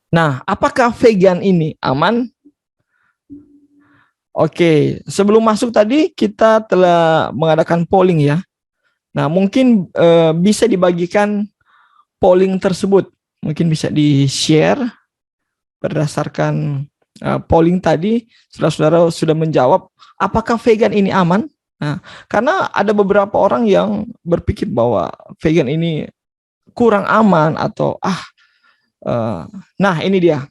Nah, apakah vegan ini aman? Oke, sebelum masuk tadi kita telah mengadakan polling ya. Nah, mungkin bisa dibagikan polling tersebut. Mungkin bisa di-share berdasarkan polling tadi. Saudara-saudara sudah menjawab, apakah vegan ini aman? Nah, karena ada beberapa orang yang berpikir bahwa vegan ini kurang aman atau nah ini dia.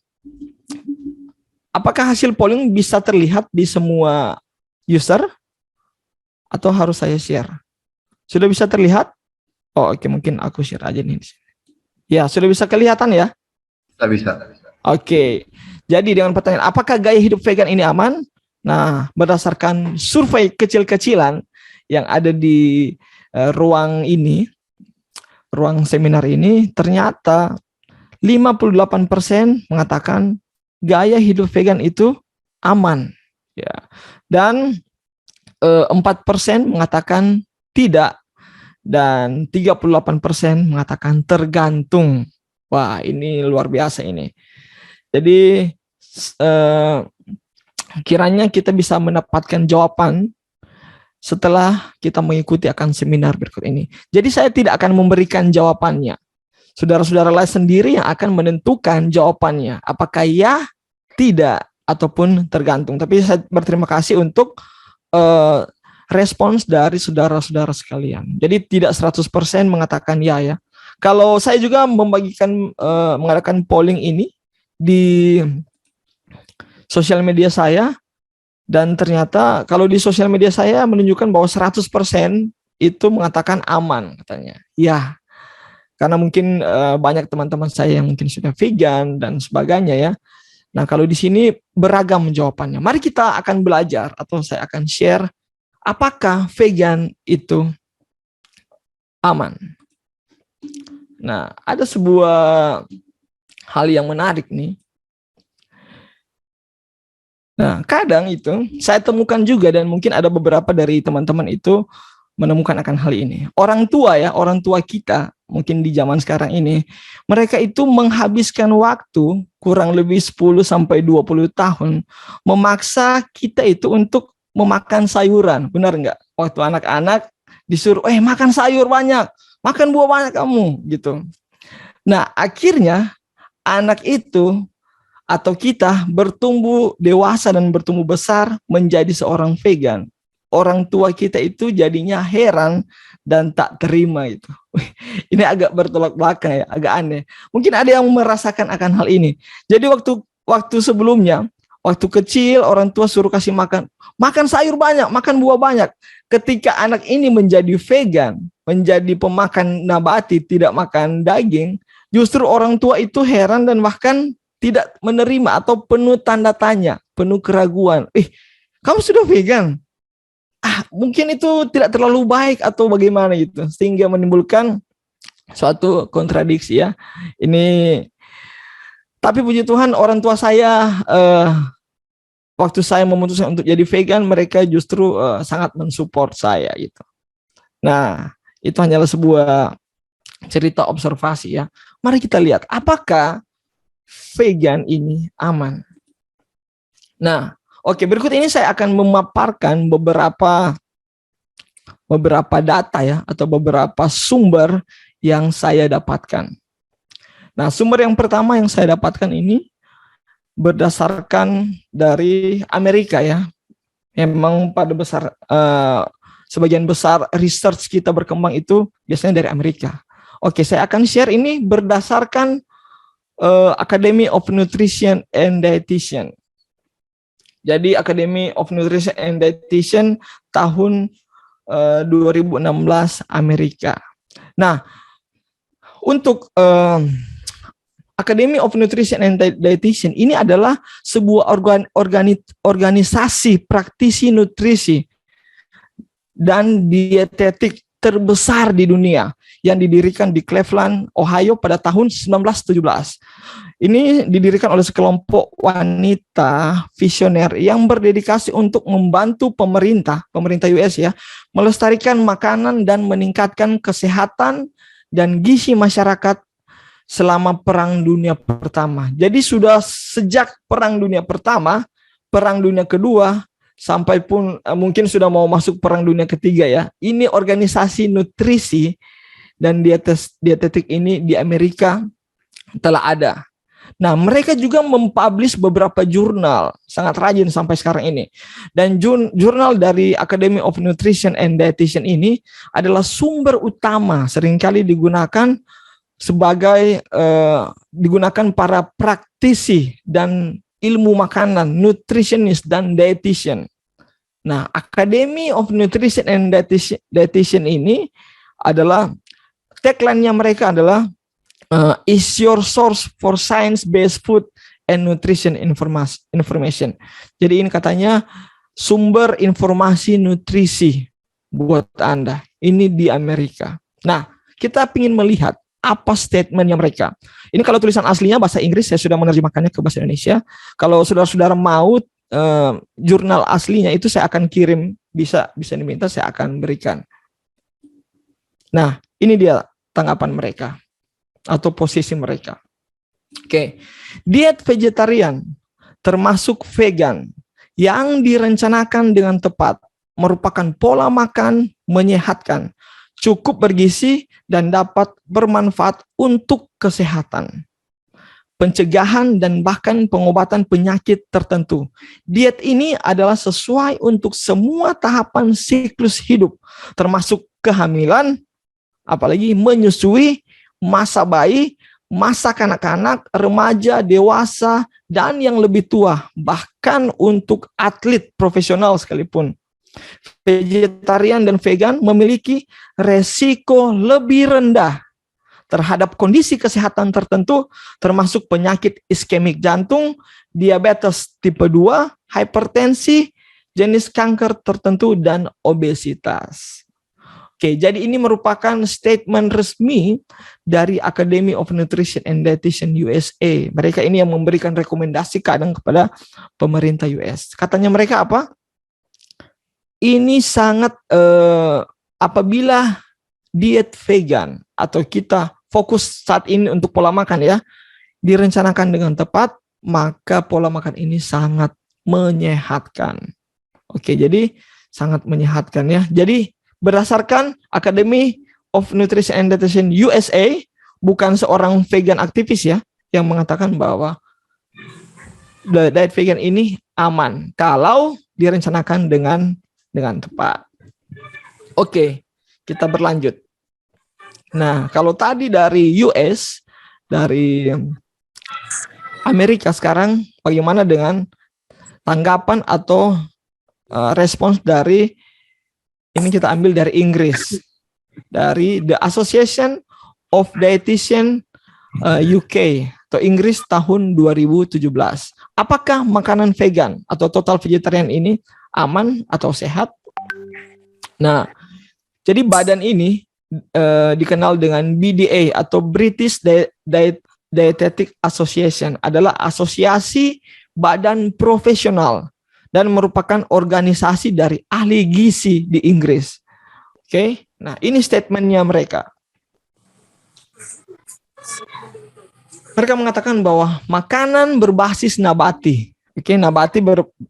Apakah hasil polling bisa terlihat di semua user atau harus saya share? Sudah bisa terlihat? Oh, oke, mungkin aku share aja nih. Ya, sudah bisa kelihatan ya? Tak bisa. Oke. Jadi dengan pertanyaan, apakah gaya hidup vegan ini aman? Nah, berdasarkan survei kecil-kecilan yang ada di ruang ini, ruang seminar ini, ternyata 58% mengatakan gaya hidup vegan itu aman. Ya. Dan 4% mengatakan tidak, dan 38% mengatakan tergantung. Wah, ini luar biasa ini. Jadi kiranya kita bisa mendapatkan jawaban setelah kita mengikuti akan seminar berikut ini. Jadi saya tidak akan memberikan jawabannya. Saudara-saudara lain sendiri yang akan menentukan jawabannya. Apakah ya, tidak, ataupun tergantung. Tapi saya berterima kasih untuk respons dari saudara-saudara sekalian. Jadi tidak 100% mengatakan ya. Kalau saya juga mengadakan polling ini di sosial media saya, dan ternyata kalau di sosial media saya menunjukkan bahwa 100% itu mengatakan aman katanya. Ya, karena mungkin banyak teman-teman saya yang mungkin sudah vegan dan sebagainya ya. Nah, kalau di sini beragam jawabannya. Mari kita akan belajar atau saya akan share apakah vegan itu aman. Nah, ada sebuah hal yang menarik nih. Nah, kadang itu saya temukan juga, dan mungkin ada beberapa dari teman-teman itu menemukan akan hal ini. Orang tua ya, orang tua kita mungkin di zaman sekarang ini, mereka itu menghabiskan waktu kurang lebih 10-20 tahun memaksa kita itu untuk memakan sayuran. Benar nggak? Waktu anak-anak disuruh, makan sayur banyak, makan buah banyak kamu, gitu. Nah, akhirnya anak itu atau kita bertumbuh dewasa dan bertumbuh besar menjadi seorang vegan. Orang tua kita itu jadinya heran dan tak terima itu. Ini agak bertolak belakang ya, agak aneh. Mungkin ada yang merasakan akan hal ini. Jadi waktu sebelumnya, waktu kecil orang tua suruh kasih makan sayur banyak, makan buah banyak. Ketika anak ini menjadi vegan, menjadi pemakan nabati, tidak makan daging, justru orang tua itu heran dan bahkan tidak menerima atau penuh tanda tanya, penuh keraguan. Kamu sudah vegan? Mungkin itu tidak terlalu baik atau bagaimana gitu, sehingga menimbulkan suatu kontradiksi ya. Ini, tapi puji Tuhan orang tua saya waktu saya memutuskan untuk jadi vegan, mereka justru sangat mensupport saya gitu. Nah, itu hanyalah sebuah cerita observasi ya. Mari kita lihat apakah vegan ini aman. Nah, oke, berikut ini saya akan memaparkan beberapa data ya, atau beberapa sumber yang saya dapatkan. Nah, sumber yang pertama yang saya dapatkan ini berdasarkan dari Amerika ya. Memang pada sebagian besar research kita berkembang itu biasanya dari Amerika. Oke, saya akan share ini berdasarkan Academy of Nutrition and Dietitian. Jadi Academy of Nutrition and Dietitian tahun 2016 Amerika. Nah, untuk Academy of Nutrition and Dietitian ini adalah sebuah organisasi praktisi nutrisi dan dietetik terbesar di dunia yang didirikan di Cleveland, Ohio pada tahun 1917. Ini didirikan oleh sekelompok wanita visioner yang berdedikasi untuk membantu pemerintah US ya, melestarikan makanan dan meningkatkan kesehatan dan gizi masyarakat selama Perang Dunia Pertama. Jadi sudah sejak Perang Dunia Pertama, Perang Dunia Kedua, sampai pun mungkin sudah mau masuk Perang Dunia Ketiga ya. Ini organisasi nutrisi dan dietetik ini di Amerika telah ada. Nah, mereka juga mempublish beberapa jurnal, sangat rajin sampai sekarang ini. Dan jurnal dari Academy of Nutrition and Dietitian ini adalah sumber utama seringkali digunakan sebagai digunakan para praktisi dan ilmu makanan, nutritionist dan dietitian. Nah, Academy of Nutrition and Dietitian ini adalah tagline-nya mereka adalah is your source for science-based food and nutrition information. Jadi ini katanya sumber informasi nutrisi buat Anda. Ini di Amerika. Nah, kita ingin melihat apa statementnya mereka. Ini kalau tulisan aslinya bahasa Inggris, saya sudah menerjemahkannya ke bahasa Indonesia. Kalau saudara-saudara mau jurnal aslinya itu saya akan kirim, bisa diminta, saya akan berikan. Nah, ini dia tanggapan mereka atau posisi mereka. Oke. Diet vegetarian termasuk vegan yang direncanakan dengan tepat merupakan pola makan menyehatkan, cukup bergizi dan dapat bermanfaat untuk kesehatan, pencegahan dan bahkan pengobatan penyakit tertentu. Diet ini adalah sesuai untuk semua tahapan siklus hidup, termasuk kehamilan, apalagi menyusui, masa bayi, masa kanak-kanak, remaja, dewasa, dan yang lebih tua, bahkan untuk atlet profesional sekalipun. Vegetarian dan vegan memiliki resiko lebih rendah terhadap kondisi kesehatan tertentu, termasuk penyakit iskemik jantung, diabetes tipe 2, hipertensi, jenis kanker tertentu, dan obesitas. Oke, jadi ini merupakan statement resmi dari Academy of Nutrition and Dietitian USA. Mereka ini yang memberikan rekomendasi kadang kepada pemerintah US. Katanya mereka apa? Ini sangat apabila diet vegan atau kita fokus saat ini untuk pola makan ya, direncanakan dengan tepat, maka pola makan ini sangat menyehatkan. Oke, jadi sangat menyehatkan ya. Jadi berdasarkan Academy of Nutrition and Dietitian USA, bukan seorang vegan aktivis ya, yang mengatakan bahwa diet vegan ini aman kalau direncanakan dengan tepat. Oke, kita berlanjut. Nah, kalau tadi dari US, dari Amerika, sekarang bagaimana dengan tanggapan atau respons dari, ini kita ambil dari Inggris, dari The Association of Dietitian UK atau Inggris tahun 2017. Apakah makanan vegan atau total vegetarian ini aman atau sehat? Nah, jadi badan ini dikenal dengan BDA atau British Dietetic Association, adalah asosiasi badan profesional dan merupakan organisasi dari ahli gizi di Inggris. Oke, nah ini statementnya mereka. Mereka mengatakan bahwa makanan berbasis nabati, oke, nabati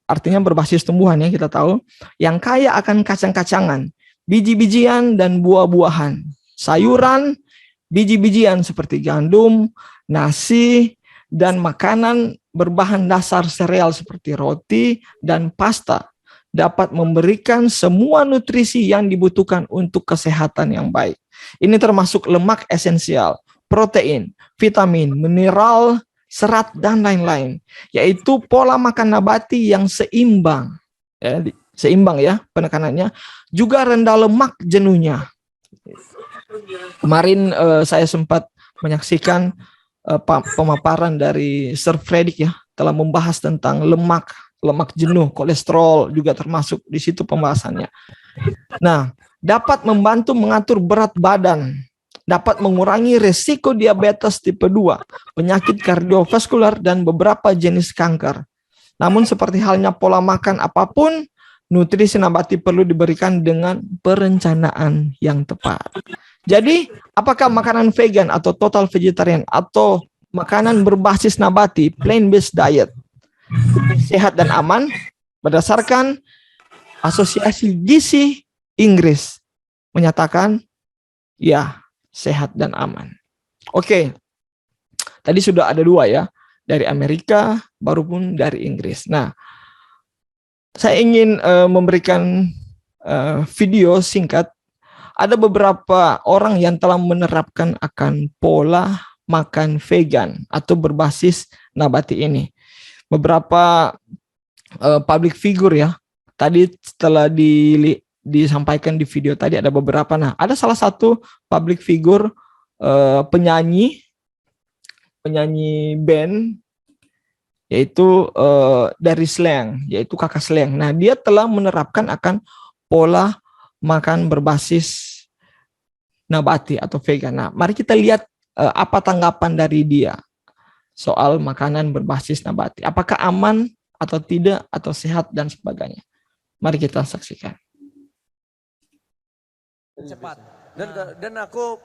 artinya berbasis tumbuhan ya, kita tahu, yang kaya akan kacang-kacangan, biji-bijian dan buah-buahan, sayuran, biji-bijian seperti gandum, nasi, dan makanan berbahan dasar sereal seperti roti dan pasta dapat memberikan semua nutrisi yang dibutuhkan untuk kesehatan yang baik. Ini termasuk lemak esensial, protein, vitamin, mineral, serat, dan lain-lain, yaitu pola makan nabati yang seimbang. Seimbang ya penekanannya, juga rendah lemak jenuhnya. Kemarin saya sempat menyaksikan pemaparan dari Sir Frederick ya, telah membahas tentang lemak jenuh, kolesterol juga termasuk di situ pembahasannya. Nah, dapat membantu mengatur berat badan, dapat mengurangi resiko diabetes tipe 2, penyakit kardiovaskular, dan beberapa jenis kanker. Namun seperti halnya pola makan apapun, nutrisi nabati perlu diberikan dengan perencanaan yang tepat. Jadi, apakah makanan vegan atau total vegetarian atau makanan berbasis nabati, plant-based diet, sehat dan aman? Berdasarkan Asosiasi Gizi Inggris menyatakan, ya, sehat dan aman. Oke, tadi sudah ada 2 ya, dari Amerika, baru pun dari Inggris. Nah, saya ingin memberikan video singkat. Ada beberapa orang yang telah menerapkan akan pola makan vegan atau berbasis nabati ini. Beberapa public figure ya. Tadi setelah disampaikan di video tadi ada beberapa. Nah, ada salah satu public figure penyanyi band, yaitu dari Slang, yaitu Kakak Slang. Nah, dia telah menerapkan akan pola makan berbasis nabati atau vegan. Nah, mari kita lihat apa tanggapan dari dia soal makanan berbasis nabati. Apakah aman atau tidak, atau sehat dan sebagainya. Mari kita saksikan. Cepat. Dan aku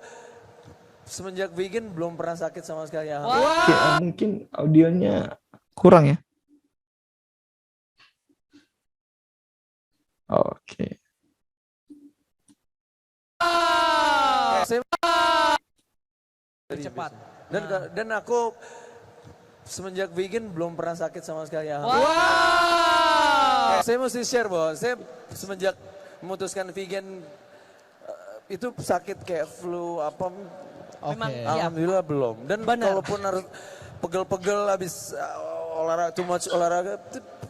semenjak vegan belum pernah sakit sama sekali. Wow. Oke, mungkin audionya kurang ya. Oke. Cepat. Dan aku semenjak vegan belum pernah sakit sama sekali. Wow. Saya mesti share bahwa saya semenjak memutuskan vegan itu sakit kayak flu apa. Memang alhamdulillah belum. Dan kalaupun harus pegel-pegel habis olahraga, too much olahraga,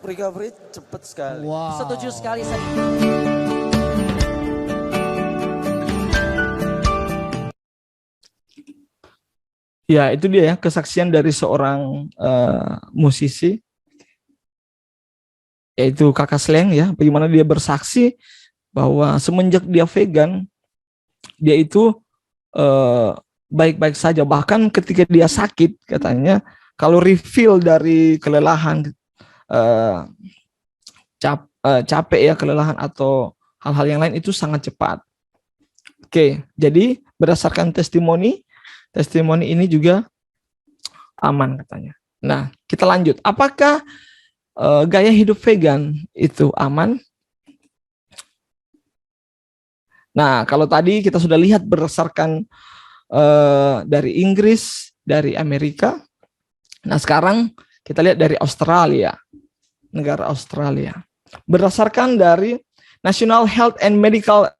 recovery cepet sekali. Wow. Setuju sekali saya. Ya, itu dia ya, kesaksian dari seorang musisi, yaitu Kakak Slang ya, bagaimana dia bersaksi bahwa semenjak dia vegan, dia itu baik-baik saja. Bahkan ketika dia sakit, katanya kalau refill dari kelelahan, capek ya, kelelahan atau hal-hal yang lain itu sangat cepat. Oke, jadi berdasarkan testimoni ini juga aman katanya. Nah, kita lanjut. Apakah gaya hidup vegan itu aman? Nah, kalau tadi kita sudah lihat berdasarkan dari Inggris, dari Amerika. Nah, sekarang kita lihat dari Australia, negara Australia. Berdasarkan dari National Health and Medical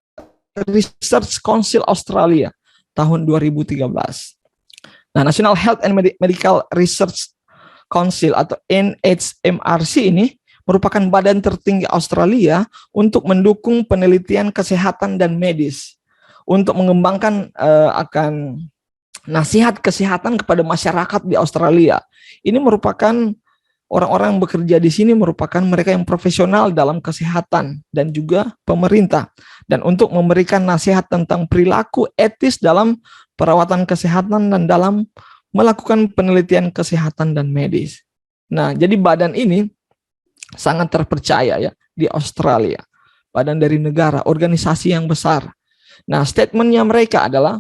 Research Council Australia tahun 2013. Nah, National Health and Medical Research Council atau NHMRC ini merupakan badan tertinggi Australia untuk mendukung penelitian kesehatan dan medis, untuk mengembangkan akan nasihat kesehatan kepada masyarakat di Australia. Ini merupakan orang-orang yang bekerja di sini merupakan mereka yang profesional dalam kesehatan dan juga pemerintah, dan untuk memberikan nasihat tentang perilaku etis dalam perawatan kesehatan dan dalam melakukan penelitian kesehatan dan medis. Nah, jadi badan ini sangat terpercaya ya di Australia. Badan dari negara, organisasi yang besar. Nah, statementnya mereka adalah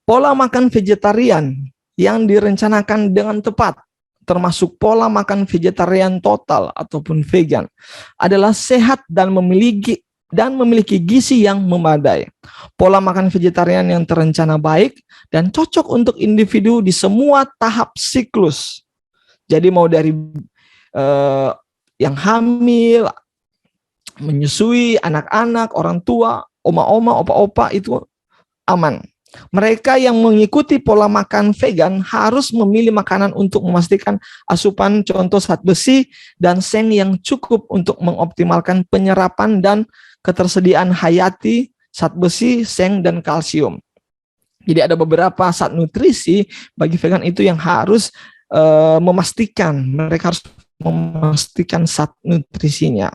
pola makan vegetarian yang direncanakan dengan tepat, termasuk pola makan vegetarian total ataupun vegan, adalah sehat dan memiliki gizi yang memadai. Pola makan vegetarian yang terencana baik dan cocok untuk individu di semua tahap siklus. Jadi mau dari yang hamil, menyusui, anak-anak, orang tua, oma-oma, opa-opa, itu aman. Mereka yang mengikuti pola makan vegan harus memilih makanan untuk memastikan asupan contoh zat besi dan seng yang cukup untuk mengoptimalkan penyerapan dan ketersediaan hayati, zat besi, seng, dan kalsium. Jadi ada beberapa zat nutrisi bagi vegan itu yang harus mereka harus memastikan zat nutrisinya.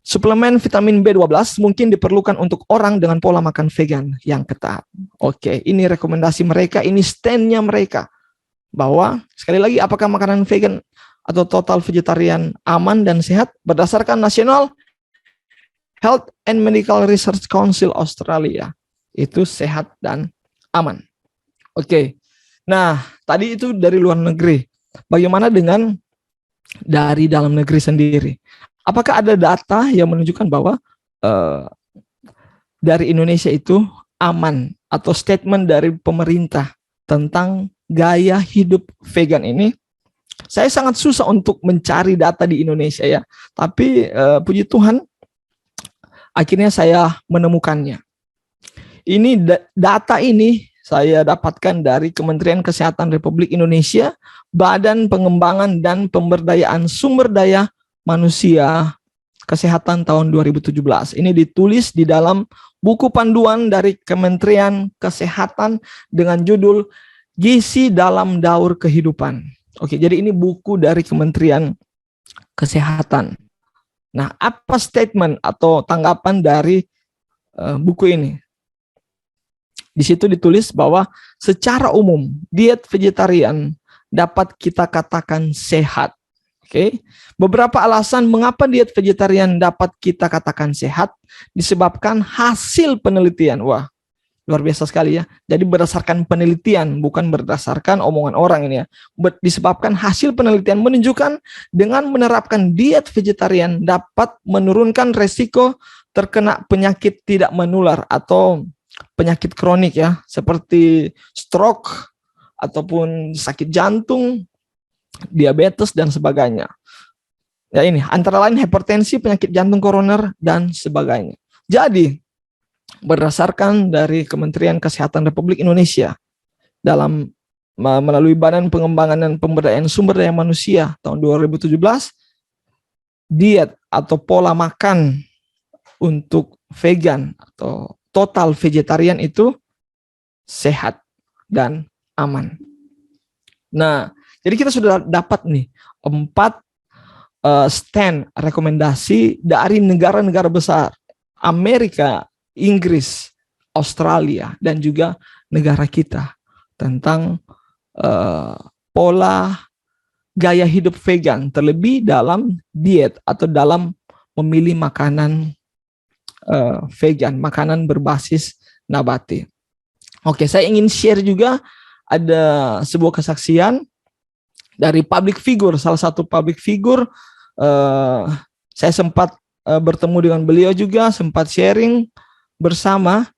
Suplemen vitamin B12 mungkin diperlukan untuk orang dengan pola makan vegan yang ketat. Oke, ini rekomendasi mereka, ini stand-nya mereka. Bahwa, sekali lagi, apakah makanan vegan atau total vegetarian aman dan sehat? Berdasarkan National Health and Medical Research Council Australia. itu sehat dan aman. Oke. Nah, tadi itu dari luar negeri. Bagaimana dengan dari dalam negeri sendiri? Apakah ada data yang menunjukkan bahwa dari Indonesia itu aman, atau statement dari pemerintah tentang gaya hidup vegan ini? Saya sangat susah untuk mencari data di Indonesia ya, tapi puji Tuhan akhirnya saya menemukannya. Ini data ini saya dapatkan dari Kementerian Kesehatan Republik Indonesia, Badan Pengembangan dan Pemberdayaan Sumber Daya Manusia Kesehatan tahun 2017. Ini ditulis di dalam buku panduan dari Kementerian Kesehatan dengan judul Gizi dalam Daur Kehidupan. Oke, jadi ini buku dari Kementerian Kesehatan. Nah, apa statement atau tanggapan dari buku ini? Di situ ditulis bahwa secara umum diet vegetarian dapat kita katakan sehat. Oke. Beberapa alasan mengapa diet vegetarian dapat kita katakan sehat disebabkan hasil penelitian. Wah, luar biasa sekali ya. Jadi berdasarkan penelitian, bukan berdasarkan omongan orang ini ya. Disebabkan hasil penelitian menunjukkan dengan menerapkan diet vegetarian dapat menurunkan resiko terkena penyakit tidak menular atau penyakit kronik ya, seperti stroke ataupun sakit jantung, diabetes dan sebagainya. Ya ini antara lain hipertensi, penyakit jantung koroner dan sebagainya. Jadi berdasarkan dari Kementerian Kesehatan Republik Indonesia dalam melalui Badan Pengembangan dan Pemberdayaan Sumber Daya Manusia tahun 2017, diet atau pola makan untuk vegan atau total vegetarian itu sehat dan aman. Nah, jadi kita sudah dapat nih 4 stand rekomendasi dari negara-negara besar, Amerika, Inggris, Australia, dan juga negara kita tentang pola gaya hidup vegan, terlebih dalam diet atau dalam memilih makanan vegan, makanan berbasis nabati. Oke, saya ingin share juga ada sebuah kesaksian dari public figure, salah satu public figure. Saya sempat bertemu dengan beliau juga, sempat sharing bersama.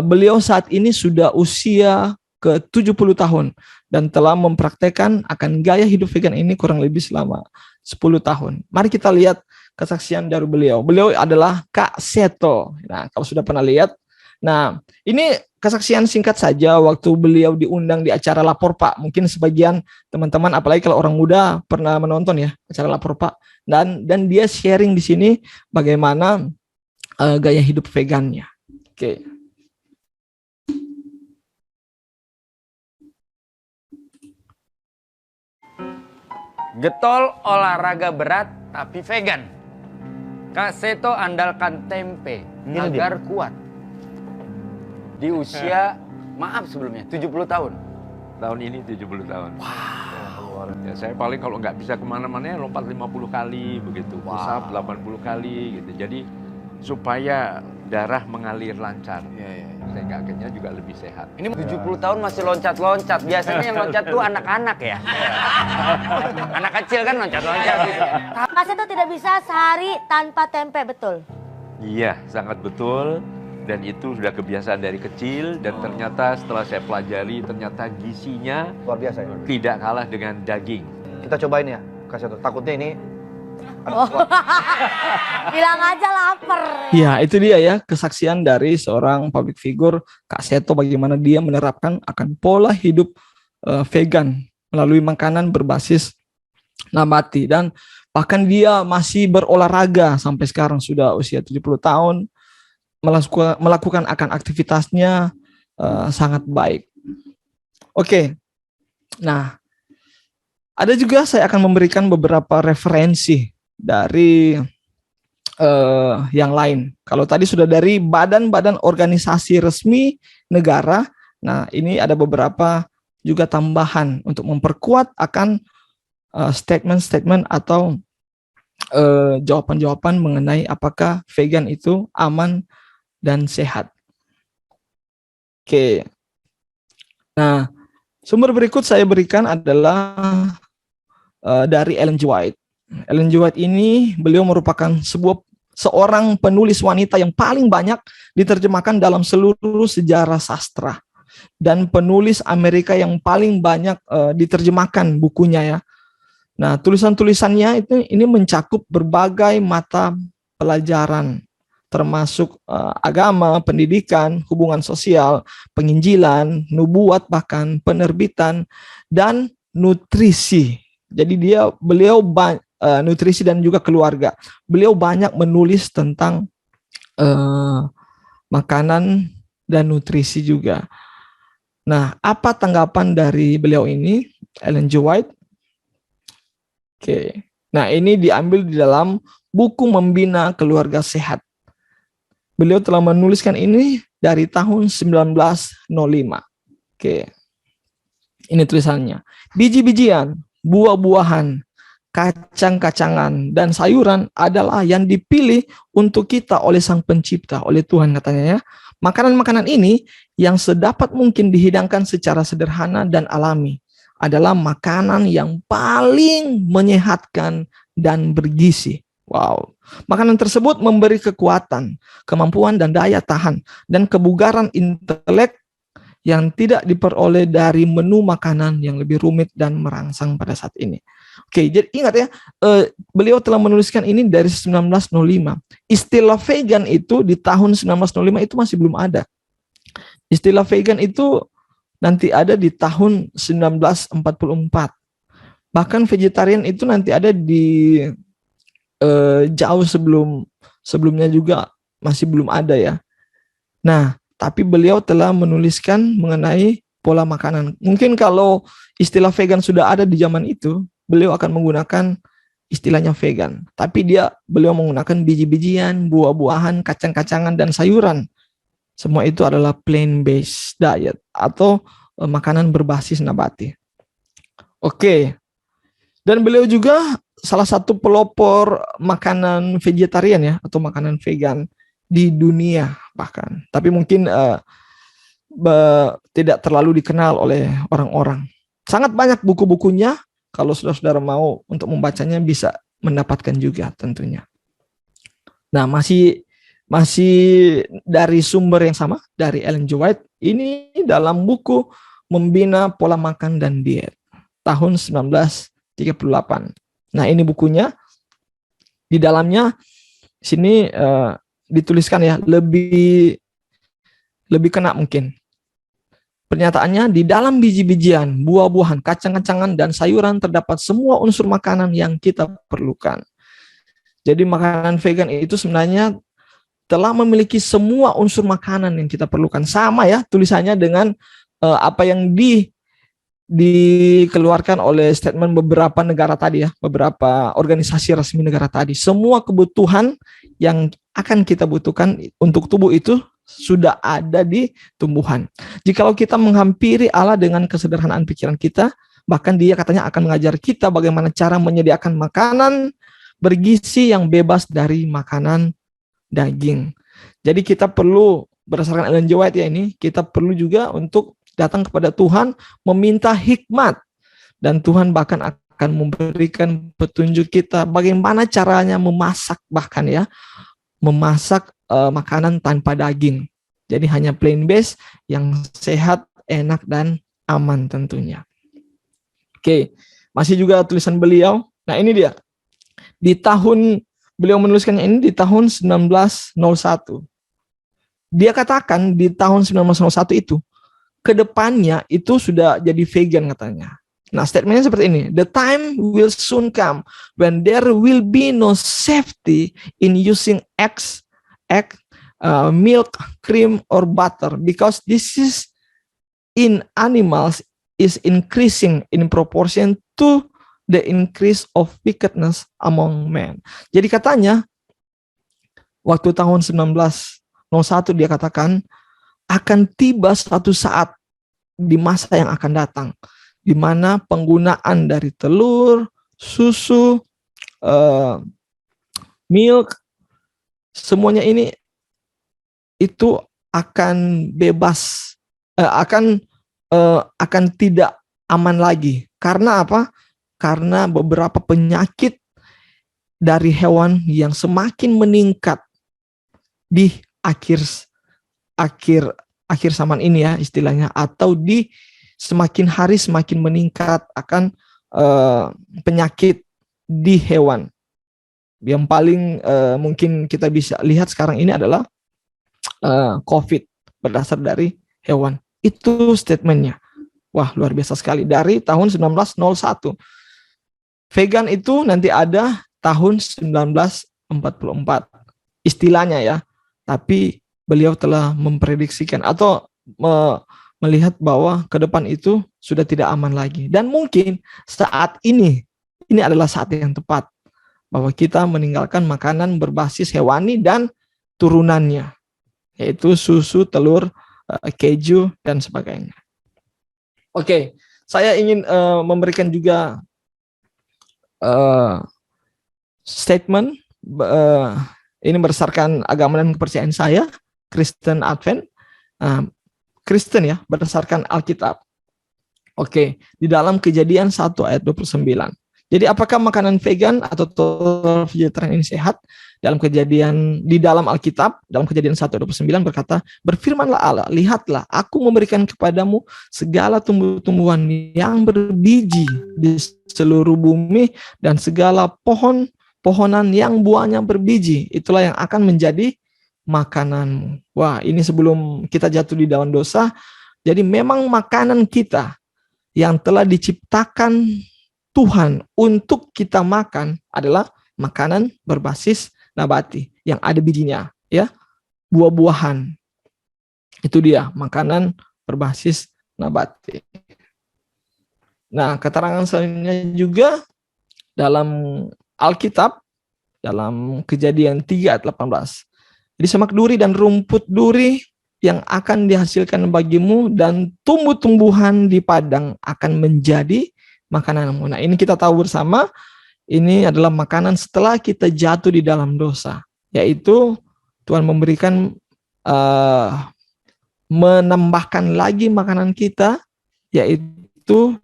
Beliau saat ini sudah usia ke 70 tahun dan telah mempraktekkan akan gaya hidup vegan ini kurang lebih selama 10 tahun. Mari kita lihat kesaksian dari beliau. Beliau adalah Kak Seto. Nah, kalau sudah pernah lihat. Nah, ini kesaksian singkat saja waktu beliau diundang di acara Lapor Pak. Mungkin sebagian teman-teman, apalagi kalau orang muda, pernah menonton ya acara Lapor Pak. Dan dia sharing di sini bagaimana gaya hidup vegannya. Oke. Getol olahraga berat tapi vegan. Kak Seto andalkan tempe agar kuat. Di usia, maaf sebelumnya, 70 tahun. Tahun ini 70 tahun. Wow. Ya, saya paling kalau nggak bisa kemana-mana lompat 50 kali begitu. Push up 80 kali gitu. Jadi supaya darah mengalir lancar. Sehingga akhirnya juga lebih sehat. Ini 70 tahun masih loncat-loncat. Biasanya yang loncat tuh anak-anak ya. Anak kecil kan loncat-loncat. Kak Seto tidak bisa sehari tanpa tempe, betul? Iya, sangat betul. Dan itu sudah kebiasaan dari kecil. Dan ternyata setelah saya pelajari, ternyata gizinya luar biasa ya. Tidak kalah dengan daging. Kita cobain ya, Kak Seto. Takutnya ini Bilang aja lapar. Ya, itu dia ya kesaksian dari seorang public figure Kak Seto bagaimana dia menerapkan akan pola hidup vegan melalui makanan berbasis nabati, dan bahkan dia masih berolahraga sampai sekarang sudah usia 70 tahun, melakukan akan aktivitasnya sangat baik. Oke. Nah, ada juga saya akan memberikan beberapa referensi dari yang lain. Kalau tadi sudah dari badan-badan organisasi resmi negara, nah ini ada beberapa juga tambahan untuk memperkuat akan statement-statement atau jawaban-jawaban mengenai apakah vegan itu aman dan sehat. Oke. Nah, sumber berikut saya berikan adalah dari Ellen G. White. Ellen G. White ini beliau merupakan seorang penulis wanita yang paling banyak diterjemahkan dalam seluruh sejarah sastra dan penulis Amerika yang paling banyak diterjemahkan bukunya ya. Nah, tulisan-tulisannya ini mencakup berbagai mata pelajaran termasuk agama, pendidikan, hubungan sosial, penginjilan, nubuat, bahkan penerbitan dan nutrisi. Jadi beliau nutrisi dan juga keluarga. Beliau banyak menulis tentang makanan dan nutrisi juga. Nah, apa tanggapan dari beliau ini, Ellen G. White? Oke. Nah, ini diambil di dalam buku Membina Keluarga Sehat. Beliau telah menuliskan ini dari tahun 1905. Oke. Ini tulisannya. Biji-bijian, buah-buahan, kacang-kacangan, dan sayuran adalah yang dipilih untuk kita oleh Sang Pencipta, oleh Tuhan katanya ya. Makanan-makanan ini yang sedapat mungkin dihidangkan secara sederhana dan alami adalah makanan yang paling menyehatkan dan bergizi. Wow. Makanan tersebut memberi kekuatan, kemampuan dan daya tahan, dan kebugaran intelek yang tidak diperoleh dari menu makanan yang lebih rumit dan merangsang pada saat ini. Oke, jadi ingat ya, beliau telah menuliskan ini dari 1905. Istilah vegan itu di tahun 1905 itu masih belum ada. Istilah vegan itu nanti ada di tahun 1944. Bahkan vegetarian itu nanti ada di jauh sebelumnya juga masih belum ada ya. Nah, tapi beliau telah menuliskan mengenai pola makanan. Mungkin kalau istilah vegan sudah ada di zaman itu, beliau akan menggunakan istilahnya vegan. Tapi beliau menggunakan biji-bijian, buah-buahan, kacang-kacangan, dan sayuran. Semua itu adalah plant-based diet atau makanan berbasis nabati. Oke. Dan beliau juga salah satu pelopor makanan vegetarian ya, atau makanan vegan di dunia bahkan. Tapi mungkin tidak terlalu dikenal oleh orang-orang. Sangat banyak buku-bukunya, kalau saudara-saudara mau untuk membacanya bisa mendapatkan juga tentunya. Nah, masih dari sumber yang sama, dari Ellen G. White, ini dalam buku Membina Pola Makan dan Diet, tahun 1938. Nah, ini bukunya. Di dalamnya sini dituliskan ya, lebih kena mungkin. Pernyataannya, di dalam biji-bijian, buah-buahan, kacang-kacangan, dan sayuran terdapat semua unsur makanan yang kita perlukan. Jadi makanan vegan itu sebenarnya telah memiliki semua unsur makanan yang kita perlukan. Sama ya tulisannya dengan apa yang dikeluarkan oleh statement beberapa negara tadi ya, beberapa organisasi resmi negara tadi. Semua kebutuhan yang akan kita butuhkan untuk tubuh itu sudah ada di tumbuhan. Jikalau kita menghampiri Allah dengan kesederhanaan pikiran kita, bahkan Dia katanya akan mengajar kita bagaimana cara menyediakan makanan bergizi yang bebas dari makanan daging. Jadi kita perlu, berdasarkan Ellen G. White ya ini, kita perlu juga untuk datang kepada Tuhan meminta hikmat, dan Tuhan bahkan akan memberikan petunjuk kita bagaimana caranya memasak, bahkan ya memasak makanan tanpa daging. Jadi hanya plant based yang sehat, enak dan aman tentunya. Oke, masih juga tulisan beliau. Nah, ini dia. Beliau menuliskannya ini di tahun 1901. Dia katakan di tahun 1901 itu, kedepannya itu sudah jadi vegan katanya. Nah, statementnya seperti ini. The time will soon come when there will be no safety in using eggs, milk, cream, or butter, because this is in animals is increasing in proportion to the increase of wickedness among men. Jadi katanya, waktu tahun 1901 dia katakan, akan tiba suatu saat di masa yang akan datang, di mana penggunaan dari telur, susu, milk, semuanya ini itu akan bebas akan tidak aman lagi. Karena apa? Karena beberapa penyakit dari hewan yang semakin meningkat di akhir zaman ini ya istilahnya, atau di semakin hari semakin meningkat akan penyakit di hewan. Yang paling mungkin kita bisa lihat sekarang ini adalah COVID berdasar dari hewan. Itu statementnya. Wah, luar biasa sekali. Dari tahun 1901. Vegan itu nanti ada tahun 1944. Istilahnya ya. Tapi beliau telah memprediksikan atau melihat bahwa ke depan itu sudah tidak aman lagi. Dan mungkin saat ini adalah saat yang tepat bahwa kita meninggalkan makanan berbasis hewani dan turunannya, yaitu susu, telur, keju, dan sebagainya. Oke, saya ingin memberikan juga statement ini berdasarkan agama dan kepercayaan saya, Kristen Advent, Kristen ya, berdasarkan Alkitab. Oke, di dalam Kejadian 1 ayat 29. Jadi apakah makanan vegan atau total vegetarian ini sehat? Di dalam Alkitab, dalam Kejadian 1:29 berkata, berfirmanlah Allah, lihatlah aku memberikan kepadamu segala tumbuh-tumbuhan yang berbiji di seluruh bumi dan segala pohonan yang buahnya berbiji, itulah yang akan menjadi makananmu. Wah, ini sebelum kita jatuh di dalam dosa. Jadi memang makanan kita yang telah diciptakan Tuhan untuk kita makan adalah makanan berbasis nabati yang ada bijinya, ya, buah-buahan. Itu dia makanan berbasis nabati. Nah, keterangan selanjutnya juga dalam Alkitab, dalam Kejadian 3 ayat 18. Jadi semak duri dan rumput duri yang akan dihasilkan bagimu dan tumbuh-tumbuhan di padang akan menjadi makananmu. Nah, ini kita tahu bersama, ini adalah makanan setelah kita jatuh di dalam dosa, yaitu Tuhan memberikan menambahkan lagi makanan kita, yaitu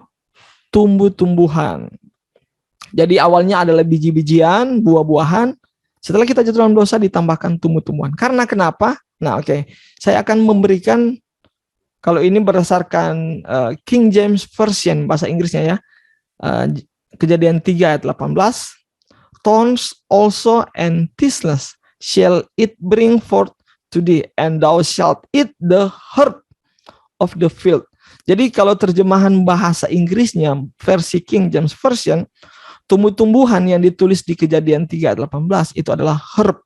tumbuh-tumbuhan. Jadi awalnya adalah biji-bijian, buah-buahan. Setelah kita jatuh dalam dosa ditambahkan tumbuh-tumbuhan. Karena kenapa? Nah, oke. Saya akan memberikan, kalau ini berdasarkan King James Version bahasa Inggrisnya ya. Kejadian 3 ayat 18. Thorns also and thistles shall it bring forth to thee, and thou shalt eat the herb of the field. Jadi kalau terjemahan bahasa Inggrisnya versi King James Version, tumbuh-tumbuhan yang ditulis di Kejadian 3 ayat 18 itu adalah herb.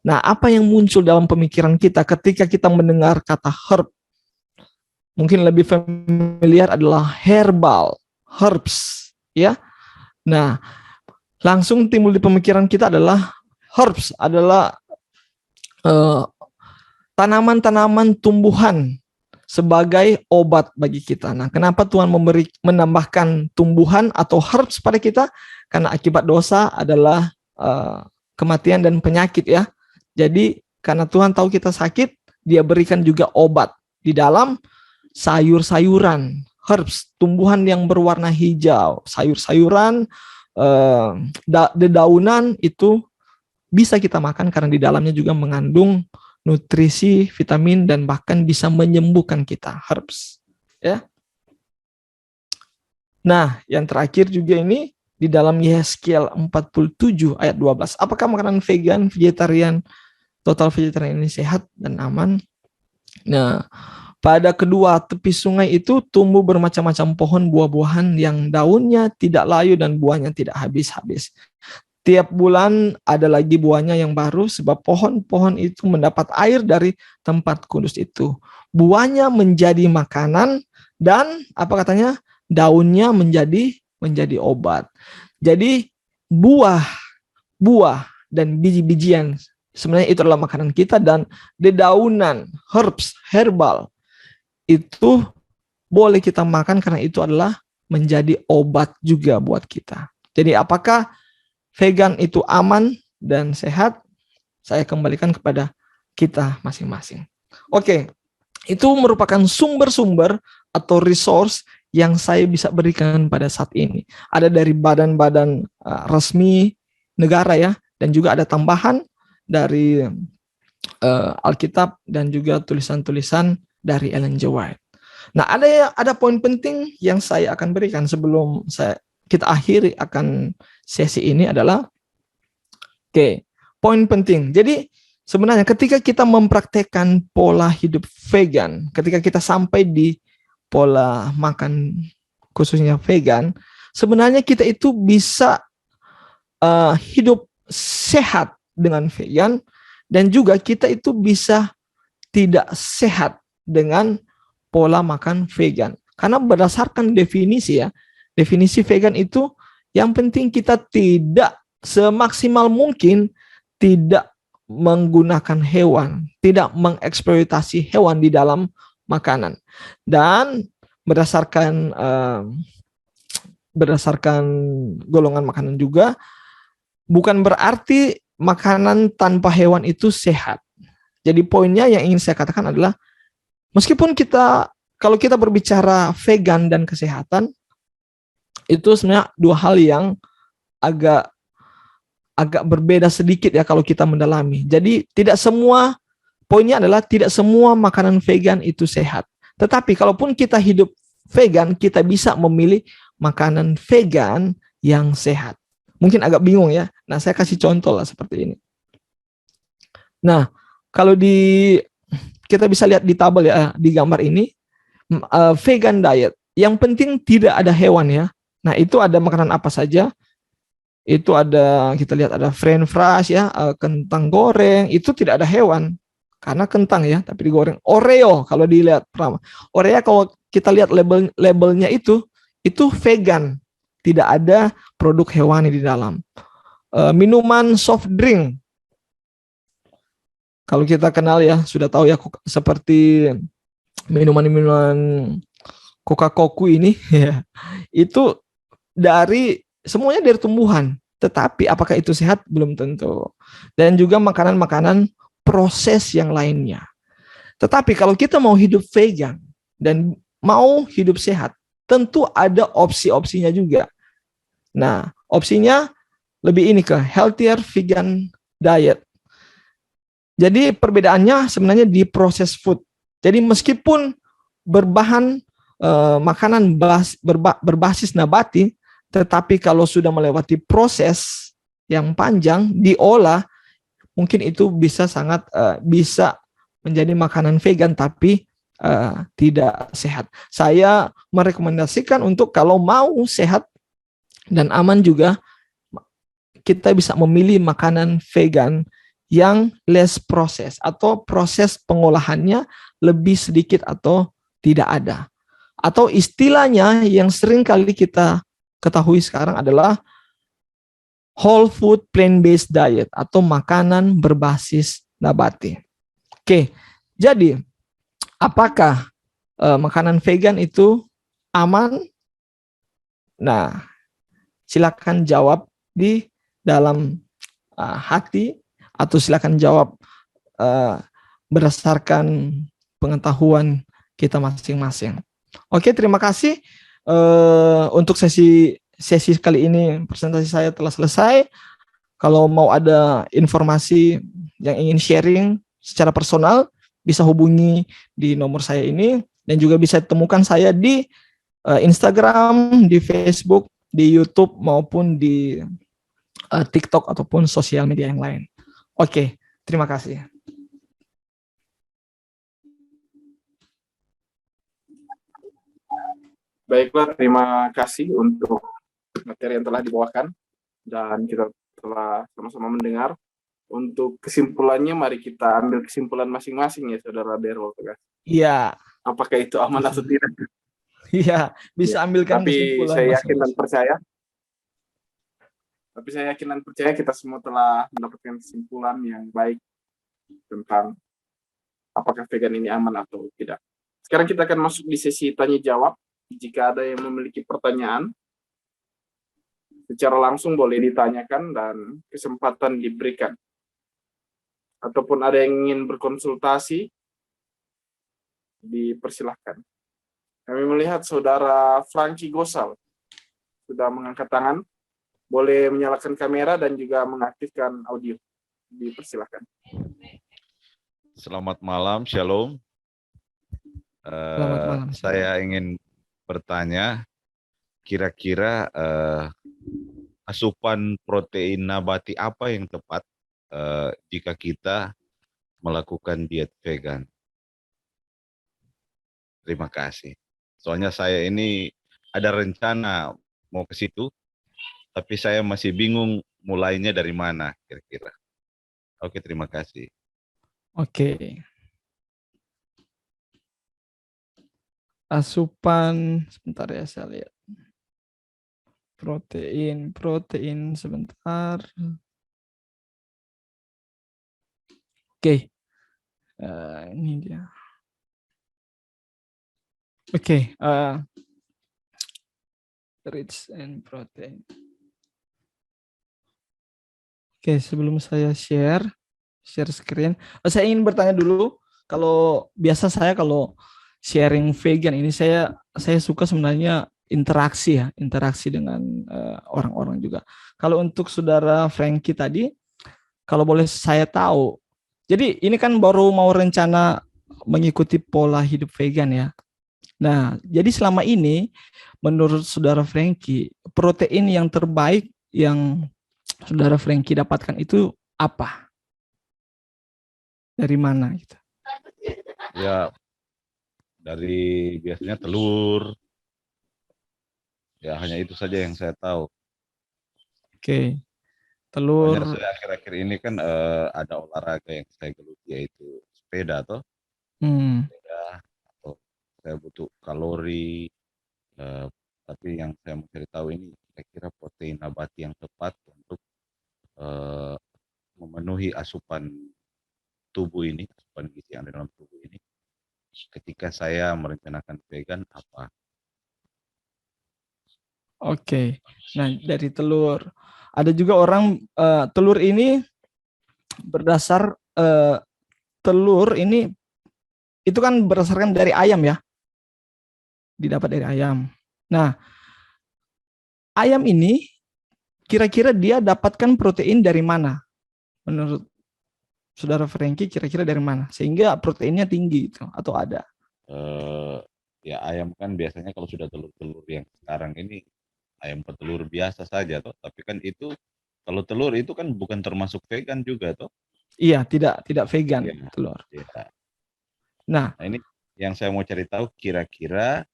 Nah, apa yang muncul dalam pemikiran kita ketika kita mendengar kata herb? Mungkin lebih familiar adalah herbs, ya. Nah, langsung timbul di pemikiran kita adalah herbs adalah tanaman-tanaman tumbuhan sebagai obat bagi kita. Nah, kenapa Tuhan menambahkan tumbuhan atau herbs pada kita? Karena akibat dosa adalah kematian dan penyakit ya. Jadi karena Tuhan tahu kita sakit, Dia berikan juga obat di dalam sayur-sayuran, herbs, tumbuhan yang berwarna hijau, sayur-sayuran, dedaunan itu bisa kita makan karena di dalamnya juga mengandung nutrisi, vitamin, dan bahkan bisa menyembuhkan kita, herbs. Ya. Nah, yang terakhir juga ini di dalam Yehezkiel 47 ayat 12. Apakah makanan vegan, vegetarian, total vegetarian ini sehat dan aman? Nah, pada kedua tepi sungai itu tumbuh bermacam-macam pohon buah-buahan yang daunnya tidak layu dan buahnya tidak habis-habis. Tiap bulan ada lagi buahnya yang baru sebab pohon-pohon itu mendapat air dari tempat kudus itu. Buahnya menjadi makanan dan apa katanya? Daunnya menjadi obat. Jadi buah dan biji-bijian sebenarnya itu adalah makanan kita, dan dedaunan, herbs, herbal itu boleh kita makan karena itu adalah menjadi obat juga buat kita. Jadi apakah vegan itu aman dan sehat? Saya kembalikan kepada kita masing-masing. Oke, Itu merupakan sumber-sumber atau resource yang saya bisa berikan pada saat ini. Ada dari badan-badan resmi negara ya, dan juga ada tambahan dari Alkitab dan juga tulisan-tulisan dari Ellen G. White. Nah, ada poin penting yang saya akan berikan sebelum kita akhiri akan sesi ini adalah poin penting. Jadi sebenarnya ketika kita mempraktekkan pola hidup vegan, ketika kita sampai di pola makan khususnya vegan, sebenarnya kita itu bisa hidup sehat dengan vegan, dan juga kita itu bisa tidak sehat dengan pola makan vegan. Karena berdasarkan definisi ya, definisi vegan itu yang penting kita tidak semaksimal mungkin tidak menggunakan hewan, tidak mengeksploitasi hewan di dalam makanan. Dan berdasarkan golongan makanan juga, bukan berarti makanan tanpa hewan itu sehat. Jadi poinnya yang ingin saya katakan adalah, meskipun kalau kita berbicara vegan dan kesehatan, itu sebenarnya dua hal yang agak berbeda sedikit ya kalau kita mendalami. Jadi poinnya adalah tidak semua makanan vegan itu sehat. Tetapi kalaupun kita hidup vegan, kita bisa memilih makanan vegan yang sehat. Mungkin agak bingung ya. Nah, saya kasih contoh lah seperti ini. Nah, kalau kita bisa lihat di tabel ya, di gambar ini, vegan diet. Yang penting tidak ada hewan ya. Nah, itu ada makanan apa saja? Itu kita lihat ada french fries ya, kentang goreng, itu tidak ada hewan. Karena kentang ya, tapi digoreng. Oreo, kalau dilihat pertama. Oreo kalau kita lihat labelnya itu vegan. Tidak ada produk hewani di dalam. Minuman soft drink. Kalau kita kenal ya, sudah tahu ya, seperti minuman-minuman Coca-Cola ini, ya, itu semuanya dari tumbuhan. Tetapi apakah itu sehat? Belum tentu. Dan juga makanan-makanan proses yang lainnya. Tetapi kalau kita mau hidup vegan dan mau hidup sehat, tentu ada opsi-opsinya juga. Nah, opsinya lebih ini ke healthier vegan diet. Jadi perbedaannya sebenarnya di proses food. Jadi meskipun berbahan makanan berbasis nabati, tetapi kalau sudah melewati proses yang panjang, diolah, mungkin itu bisa bisa menjadi makanan vegan tapi tidak sehat. Saya merekomendasikan untuk kalau mau sehat dan aman juga, kita bisa memilih makanan vegan yang less proses atau proses pengolahannya lebih sedikit atau tidak ada. Atau istilahnya yang sering kali kita ketahui sekarang adalah whole food plant-based diet atau makanan berbasis nabati. Oke, jadi apakah makanan vegan itu aman? Nah, silakan jawab di dalam hati, atau silakan jawab berdasarkan pengetahuan kita masing-masing. Oke, terima kasih untuk sesi kali ini. Presentasi saya telah selesai. Kalau mau ada informasi yang ingin sharing secara personal, bisa hubungi di nomor saya ini, dan juga bisa temukan saya di Instagram, di Facebook, di YouTube, maupun di TikTok ataupun sosial media yang lain. Oke, terima kasih. Baiklah, terima kasih untuk materi yang telah dibawakan dan kita telah sama-sama mendengar. Untuk kesimpulannya, mari kita ambil kesimpulan masing-masing ya, Saudara Berol. Iya. Apakah itu aman atau tidak? Iya, bisa ambilkan kesimpulan. Tapi saya yakin dan percaya kita semua telah mendapatkan kesimpulan yang baik tentang apakah vegan ini aman atau tidak. Sekarang kita akan masuk di sesi tanya jawab. Jika ada yang memiliki pertanyaan, secara langsung boleh ditanyakan dan kesempatan diberikan. Ataupun ada yang ingin berkonsultasi, dipersilahkan. Kami melihat saudara Franky Gosal sudah mengangkat tangan. Boleh menyalakan kamera dan juga mengaktifkan audio. Dipersilahkan. Selamat malam, Shalom. Selamat malam. Saya ingin bertanya, kira-kira asupan protein nabati apa yang tepat jika kita melakukan diet vegan? Terima kasih. Soalnya saya ini ada rencana mau ke situ, tapi saya masih bingung mulainya dari mana kira-kira. Oke, terima kasih. Oke. Asupan, sebentar ya saya lihat. Protein sebentar. Oke. Ini dia. Oke, rich and protein. Oke, sebelum saya share screen, saya ingin bertanya dulu. Kalau biasa saya kalau sharing vegan ini saya suka sebenarnya interaksi dengan orang-orang juga. Kalau untuk saudara Franky tadi, kalau boleh saya tahu, jadi ini kan baru mau rencana mengikuti pola hidup vegan ya. Nah, jadi selama ini menurut saudara Franky, protein yang terbaik yang saudara Franky dapatkan itu apa? Dari mana gitu? Ya, dari biasanya telur. Ya, hanya itu saja yang saya tahu. Oke. Telur. Soalnya saya akhir-akhir ini kan ada olahraga yang saya geluti, yaitu sepeda toh. Sepeda, atau saya butuh kalori. Tapi yang saya mau cari tahu ini kira-kira protein nabati yang tepat untuk memenuhi asupan tubuh ini, asupan gizi yang ada dalam tubuh ini. Ketika saya merencanakan vegan apa? Oke. Nah, dari telur. Ada juga orang telur ini berdasar telur ini itu kan berdasarkan dari ayam ya. Didapat dari ayam. Nah, ayam ini kira-kira dia dapatkan protein dari mana? Menurut saudara Franky kira-kira dari mana? Sehingga proteinnya tinggi itu atau ada? Ya ayam kan biasanya kalau sudah telur-telur yang sekarang ini ayam petelur biasa saja toh, tapi kan itu kalau telur itu kan bukan termasuk vegan juga toh. Iya, tidak vegan ya, telur. Ya. Nah, ini yang saya mau cari tahu kira-kira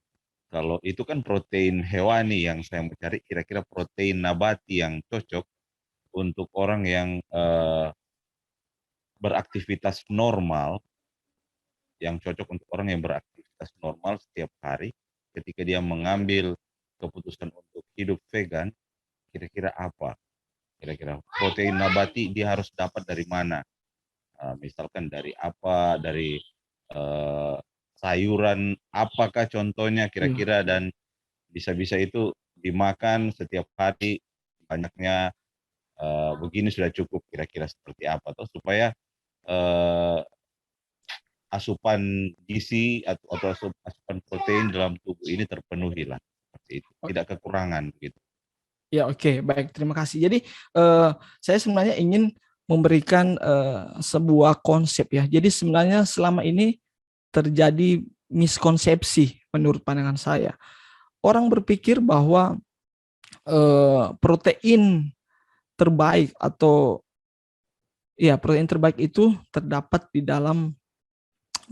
kalau itu kan protein hewani, yang saya mau cari kira-kira protein nabati yang cocok untuk orang yang beraktivitas normal, yang cocok untuk orang yang beraktivitas normal setiap hari, ketika dia mengambil keputusan untuk hidup vegan, kira-kira apa? Kira-kira protein nabati dia harus dapat dari mana? Misalkan dari apa? Dari sayuran apakah contohnya kira-kira, dan bisa-bisa itu dimakan setiap hari banyaknya begini sudah cukup, kira-kira seperti apa tuh supaya asupan gizi atau asupan protein dalam tubuh ini terpenuhi lah, seperti itu, tidak kekurangan gitu. Ya oke, baik, terima kasih. Jadi saya sebenarnya ingin memberikan sebuah konsep ya. Jadi sebenarnya selama ini terjadi miskonsepsi menurut pandangan saya. Orang berpikir bahwa protein terbaik atau ya protein terbaik itu terdapat di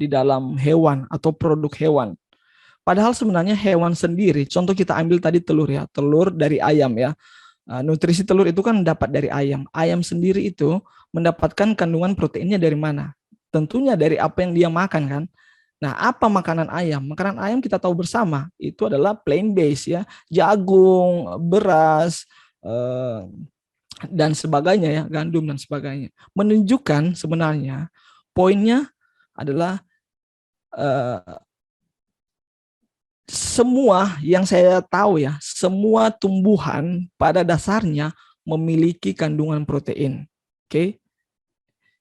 dalam hewan atau produk hewan. Padahal sebenarnya hewan sendiri, contoh kita ambil tadi telur ya, telur dari ayam ya. Nutrisi telur itu kan dapat dari ayam. Ayam sendiri itu mendapatkan kandungan proteinnya dari mana? Tentunya dari apa yang dia makan kan. Nah, apa makanan ayam? Makanan ayam kita tahu bersama, itu adalah plant based ya, jagung, beras, dan sebagainya ya, gandum dan sebagainya. Menunjukkan sebenarnya poinnya adalah semua yang saya tahu ya, semua tumbuhan pada dasarnya memiliki kandungan protein. Oke.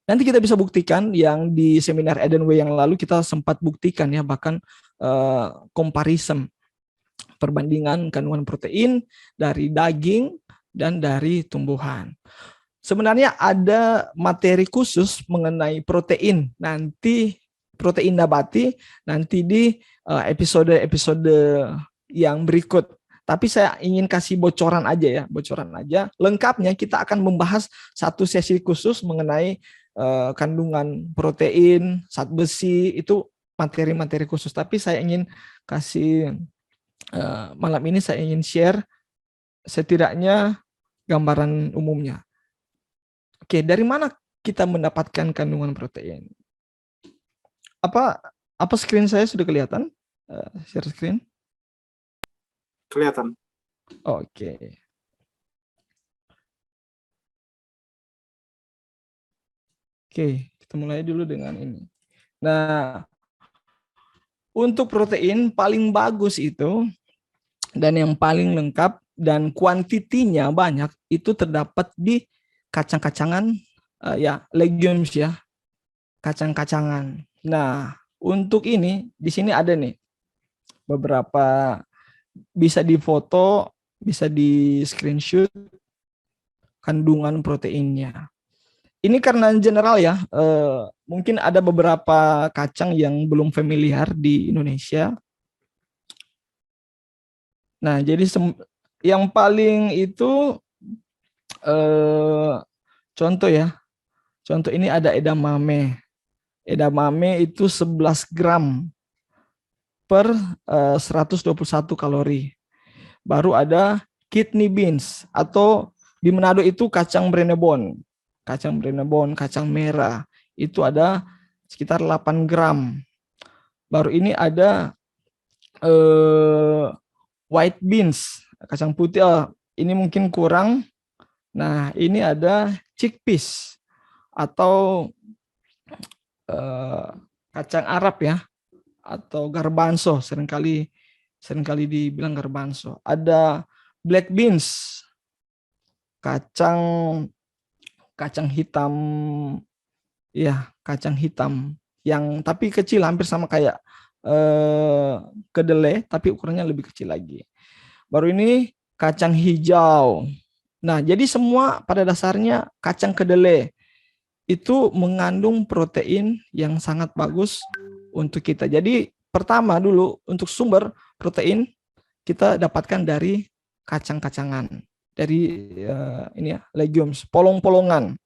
Nanti kita bisa buktikan yang di seminar Edenway yang lalu kita sempat buktikan ya, bahkan comparison, perbandingan kandungan protein dari daging dan dari tumbuhan. Sebenarnya ada materi khusus mengenai protein nanti, protein nabati nanti di episode-episode yang berikut. Tapi saya ingin kasih bocoran aja ya, bocoran aja. Lengkapnya kita akan membahas satu sesi khusus mengenai kandungan protein, zat besi, itu materi-materi khusus. Tapi saya ingin kasih malam ini saya ingin share setidaknya gambaran umumnya. Oke, dari mana kita mendapatkan kandungan protein? Apa screen saya sudah kelihatan? Share screen? Kelihatan. Oke. Oke, kita mulai dulu dengan ini. Nah, untuk protein paling bagus itu dan yang paling lengkap dan kuantitinya banyak itu terdapat di kacang-kacangan, ya legumes ya, kacang-kacangan. Nah, untuk ini di sini ada nih beberapa, bisa difoto, bisa di screenshot kandungan proteinnya. Ini karena general ya, mungkin ada beberapa kacang yang belum familiar di Indonesia. Nah, jadi yang paling itu contoh ya. Contoh ini ada edamame. Edamame itu 11 gram per 121 kalori. Baru ada kidney beans atau di Manado itu kacang Brenebon. Kacang Brenebon, kacang merah itu ada sekitar 8 gram. Baru ini ada white beans, kacang putih, ini mungkin kurang. Nah, ini ada chickpeas atau kacang Arab ya, atau garbanzo, seringkali dibilang garbanzo. Ada black beans, kacang hitam, ya kacang hitam yang tapi kecil, hampir sama kayak kedelai, tapi ukurannya lebih kecil lagi. Baru ini kacang hijau. Nah, jadi semua pada dasarnya kacang kedelai itu mengandung protein yang sangat bagus untuk kita. Jadi pertama dulu untuk sumber protein kita dapatkan dari kacang-kacangan, dari ini ya, legumes, polong-polongan.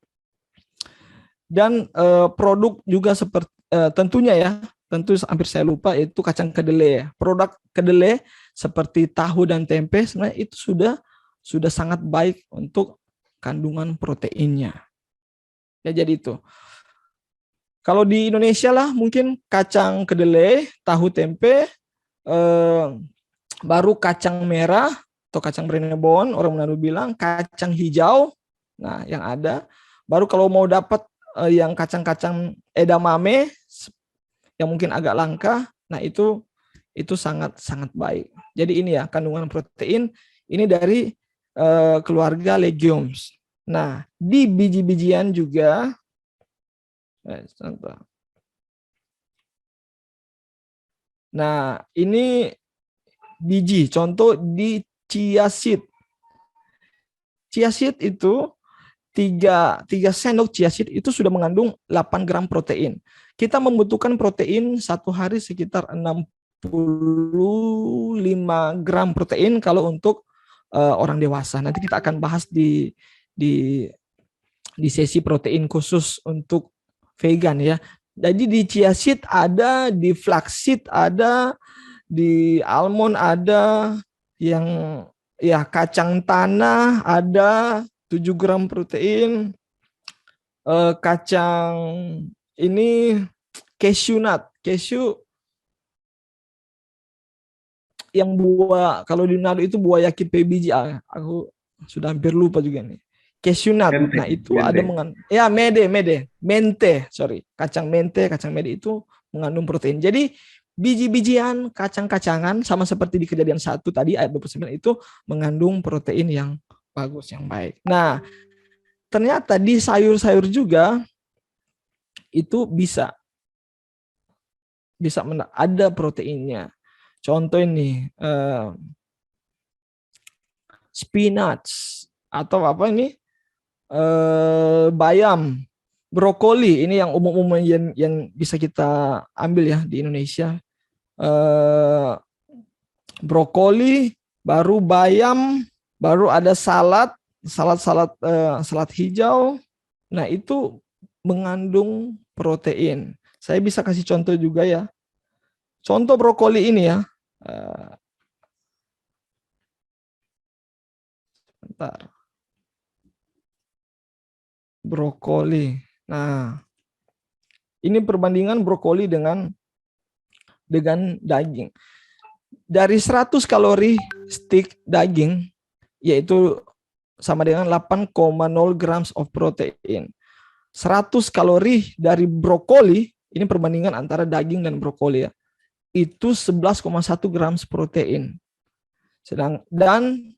Dan produk juga seperti tentunya ya, tentu hampir saya lupa, itu kacang kedelai. Produk kedelai seperti tahu dan tempe sebenarnya itu sudah sangat baik untuk kandungan proteinnya. Ya, jadi itu. Kalau di Indonesia lah mungkin kacang kedelai, tahu tempe, baru kacang merah atau kacang Brenebon, orang Manado bilang, kacang hijau. Nah, yang ada. Baru kalau mau dapat yang kacang-kacang edamame yang mungkin agak langka, nah itu sangat baik. Jadi ini ya kandungan protein ini dari keluarga legumes. Nah, di biji-bijian juga, nah ini biji, contoh di chia seed. Chia seed itu 3 sendok chia seed itu sudah mengandung 8 gram protein. Kita membutuhkan protein satu hari sekitar 65 gram protein kalau untuk orang dewasa. Nanti kita akan bahas di sesi protein khusus untuk vegan ya. Jadi di chia seed ada, di flaxseed ada, di almond ada, yang ya kacang tanah ada 7 gram protein, kacang ini cashew nut, cashew yang buah, kalau di Manado itu buah yakin biji, aku sudah hampir lupa juga nih. Cashew nut, nah itu ada ya mente, kacang mente, kacang mede itu mengandung protein. Jadi biji-bijian, kacang-kacangan sama seperti di kejadian 1 tadi ayat 29 itu mengandung protein yang bagus, yang baik. Nah, ternyata di sayur-sayur juga itu bisa ada proteinnya. Contoh ini spinach atau apa ini bayam, brokoli ini yang umum-umum yang bisa kita ambil ya di Indonesia. Brokoli, baru bayam, baru ada salad hijau. Nah, itu mengandung protein. Saya bisa kasih contoh juga ya. Contoh brokoli ini ya. Bentar. Brokoli. Nah, ini perbandingan brokoli dengan daging. Dari 100 kalori stik daging, yaitu sama dengan 8,0 grams of protein. 100 kalori dari brokoli, ini perbandingan antara daging dan brokoli ya, itu 11,1 grams protein. Dan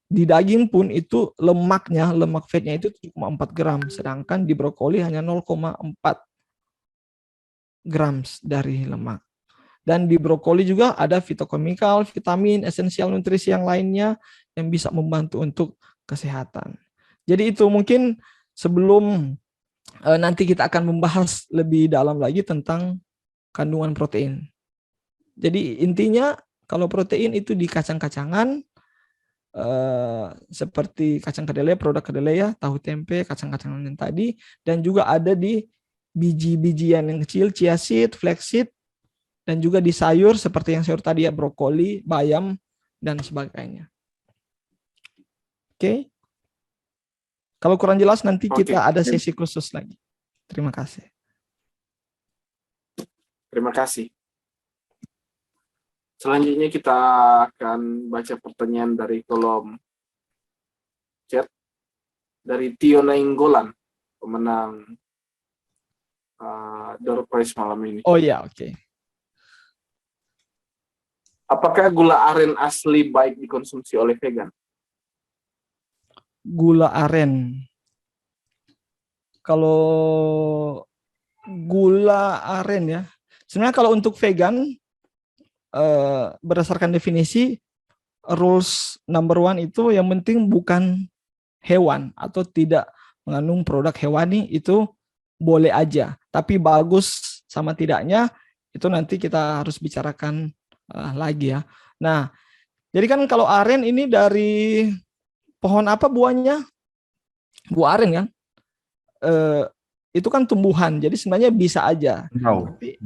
di daging pun itu lemak fatnya itu 7,4 gram, sedangkan di brokoli hanya 0,4 grams dari lemak. Dan di brokoli juga ada fitokemikal, vitamin, esensial nutrisi yang lainnya yang bisa membantu untuk kesehatan. Jadi itu mungkin sebelum nanti kita akan membahas lebih dalam lagi tentang kandungan protein. Jadi intinya kalau protein itu di kacang-kacangan, seperti kacang kedelai, produk kedelai ya, tahu tempe, kacang-kacangan yang tadi, dan juga ada di biji-bijian yang kecil, chia seed, flaxseed, dan juga di sayur seperti yang sayur tadi ya, brokoli, bayam, dan sebagainya. Oke. Kalau kurang jelas nanti kita ada sesi khusus lagi. Terima kasih. Terima kasih. Selanjutnya kita akan baca pertanyaan dari kolom chat dari Tio Nainggolan, pemenang door prize malam ini. Oh ya, oke. Apakah gula aren asli baik dikonsumsi oleh vegan? Gula aren. Kalau gula aren ya, sebenarnya kalau untuk vegan, berdasarkan definisi rules number 1 itu yang penting bukan hewan atau tidak mengandung produk hewani, itu boleh aja. Tapi bagus sama tidaknya itu nanti kita harus bicarakan lagi ya. Nah, jadi kan kalau aren ini dari pohon apa buahnya? Buah aren kan? Itu kan tumbuhan, jadi sebenarnya bisa aja. Tapi,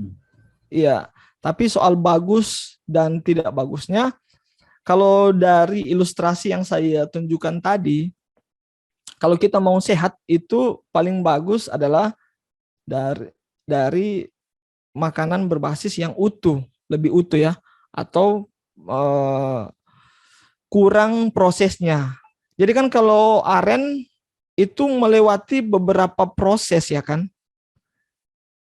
iya. Tapi soal bagus dan tidak bagusnya, kalau dari ilustrasi yang saya tunjukkan tadi, kalau kita mau sehat itu paling bagus adalah dari makanan berbasis yang utuh, lebih utuh ya, atau kurang prosesnya. Jadi kan kalau aren itu melewati beberapa proses ya kan.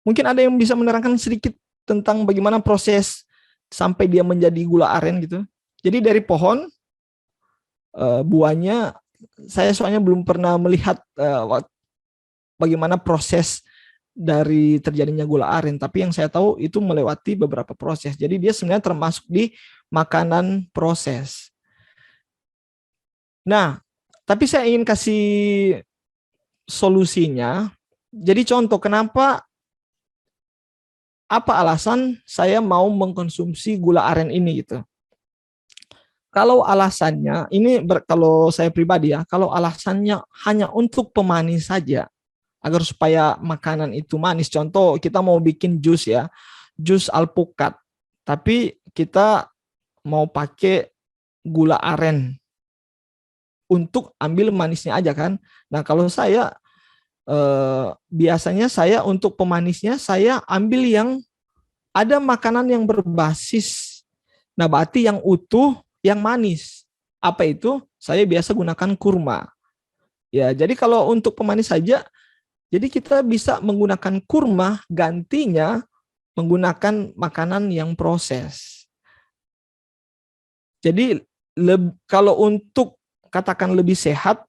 Mungkin ada yang bisa menerangkan sedikit tentang bagaimana proses sampai dia menjadi gula aren gitu. Jadi dari pohon, buahnya, saya soalnya belum pernah melihat bagaimana proses dari terjadinya gula aren, tapi yang saya tahu itu melewati beberapa proses. Jadi dia sebenarnya termasuk di makanan proses. Nah, tapi saya ingin kasih solusinya. Jadi contoh kenapa, apa alasan saya mau mengkonsumsi gula aren ini gitu. Kalau alasannya, kalau saya pribadi ya, kalau alasannya hanya untuk pemanis saja, agar supaya makanan itu manis. Contoh kita mau bikin jus ya, jus alpukat, tapi kita mau pakai gula aren untuk ambil manisnya aja kan. Nah kalau saya biasanya saya untuk pemanisnya saya ambil yang ada makanan yang berbasis nabati yang utuh yang manis. Apa itu? Saya biasa gunakan kurma. Ya, jadi kalau untuk pemanis saja, jadi kita bisa menggunakan kurma, gantinya menggunakan makanan yang proses. Jadi kalau untuk katakan lebih sehat,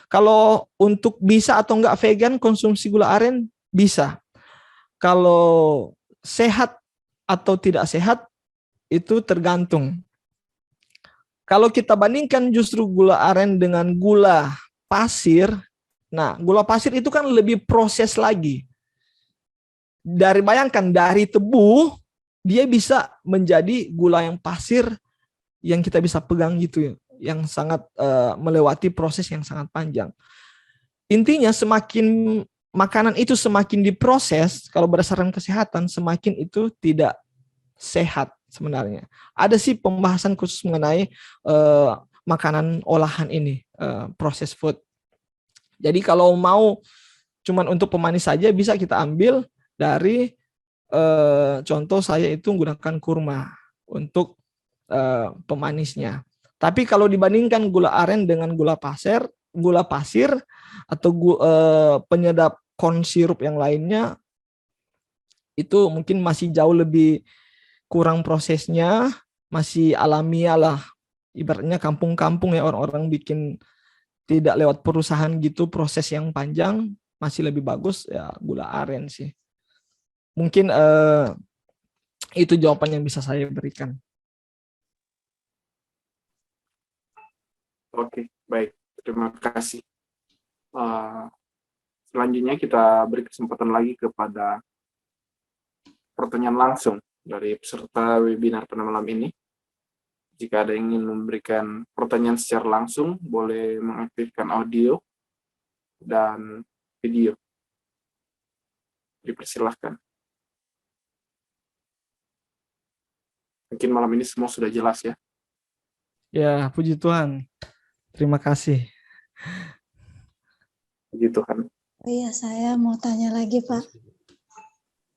Kalau untuk bisa atau enggak vegan konsumsi gula aren bisa. Kalau sehat atau tidak sehat itu tergantung. Kalau kita bandingkan justru gula aren dengan gula pasir, nah gula pasir itu kan lebih proses lagi. Bayangkan dari tebu dia bisa menjadi gula yang pasir yang kita bisa pegang gitu ya, yang sangat melewati proses yang sangat panjang. Intinya semakin makanan itu semakin diproses, kalau berdasarkan kesehatan semakin itu tidak sehat sebenarnya. Ada sih pembahasan khusus mengenai makanan olahan ini, processed food. Jadi kalau mau cuman untuk pemanis saja bisa kita ambil dari contoh saya itu menggunakan kurma untuk pemanisnya. Tapi kalau dibandingkan gula aren dengan gula pasir atau penyedap corn syrup yang lainnya, itu mungkin masih jauh lebih kurang prosesnya, masih alamiah lah. Ibaratnya kampung-kampung ya, orang-orang bikin tidak lewat perusahaan gitu, proses yang panjang, masih lebih bagus ya gula aren sih. Mungkin itu jawaban yang bisa saya berikan. Oke, baik. Terima kasih. Selanjutnya kita beri kesempatan lagi kepada pertanyaan langsung dari peserta webinar pada malam ini. Jika ada yang ingin memberikan pertanyaan secara langsung, boleh mengaktifkan audio dan video. Dipersilahkan. Mungkin malam ini semua sudah jelas ya. Ya, puji Tuhan. Terima kasih. Puji Tuhan. Iya, saya mau tanya lagi, Pak.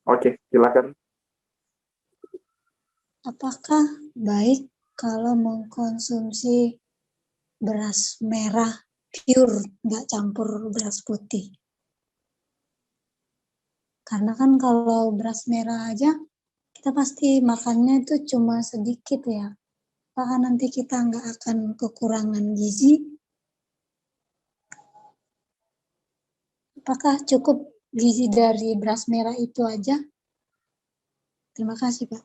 Oke, silakan. Apakah baik kalau mengkonsumsi beras merah pure, nggak campur beras putih? Karena kan kalau beras merah aja, kita pasti makannya itu cuma sedikit ya. Apakah nanti kita nggak akan kekurangan gizi? Apakah cukup gizi dari beras merah itu aja? Terima kasih, Pak.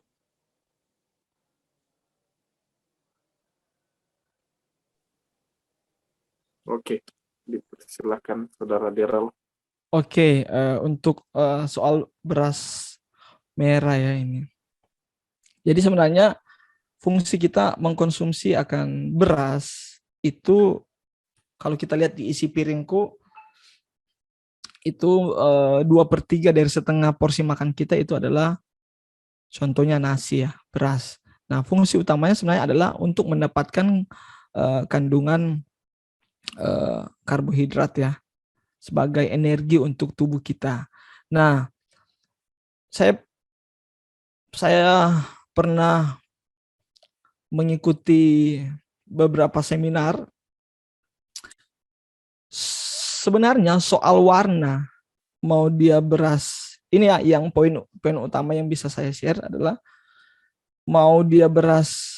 Oke, dipersilakan Saudara Daryl. Oke, untuk soal beras merah ya ini. Jadi sebenarnya fungsi kita mengkonsumsi akan beras itu, kalau kita lihat di isi piringku itu 2/3 dari setengah porsi makan kita itu adalah contohnya nasi ya, beras. Nah, fungsi utamanya sebenarnya adalah untuk mendapatkan kandungan karbohidrat ya, sebagai energi untuk tubuh kita. Nah, saya pernah mengikuti beberapa seminar. Sebenarnya soal warna, mau dia beras, ini ya yang poin utama yang bisa saya share adalah mau dia beras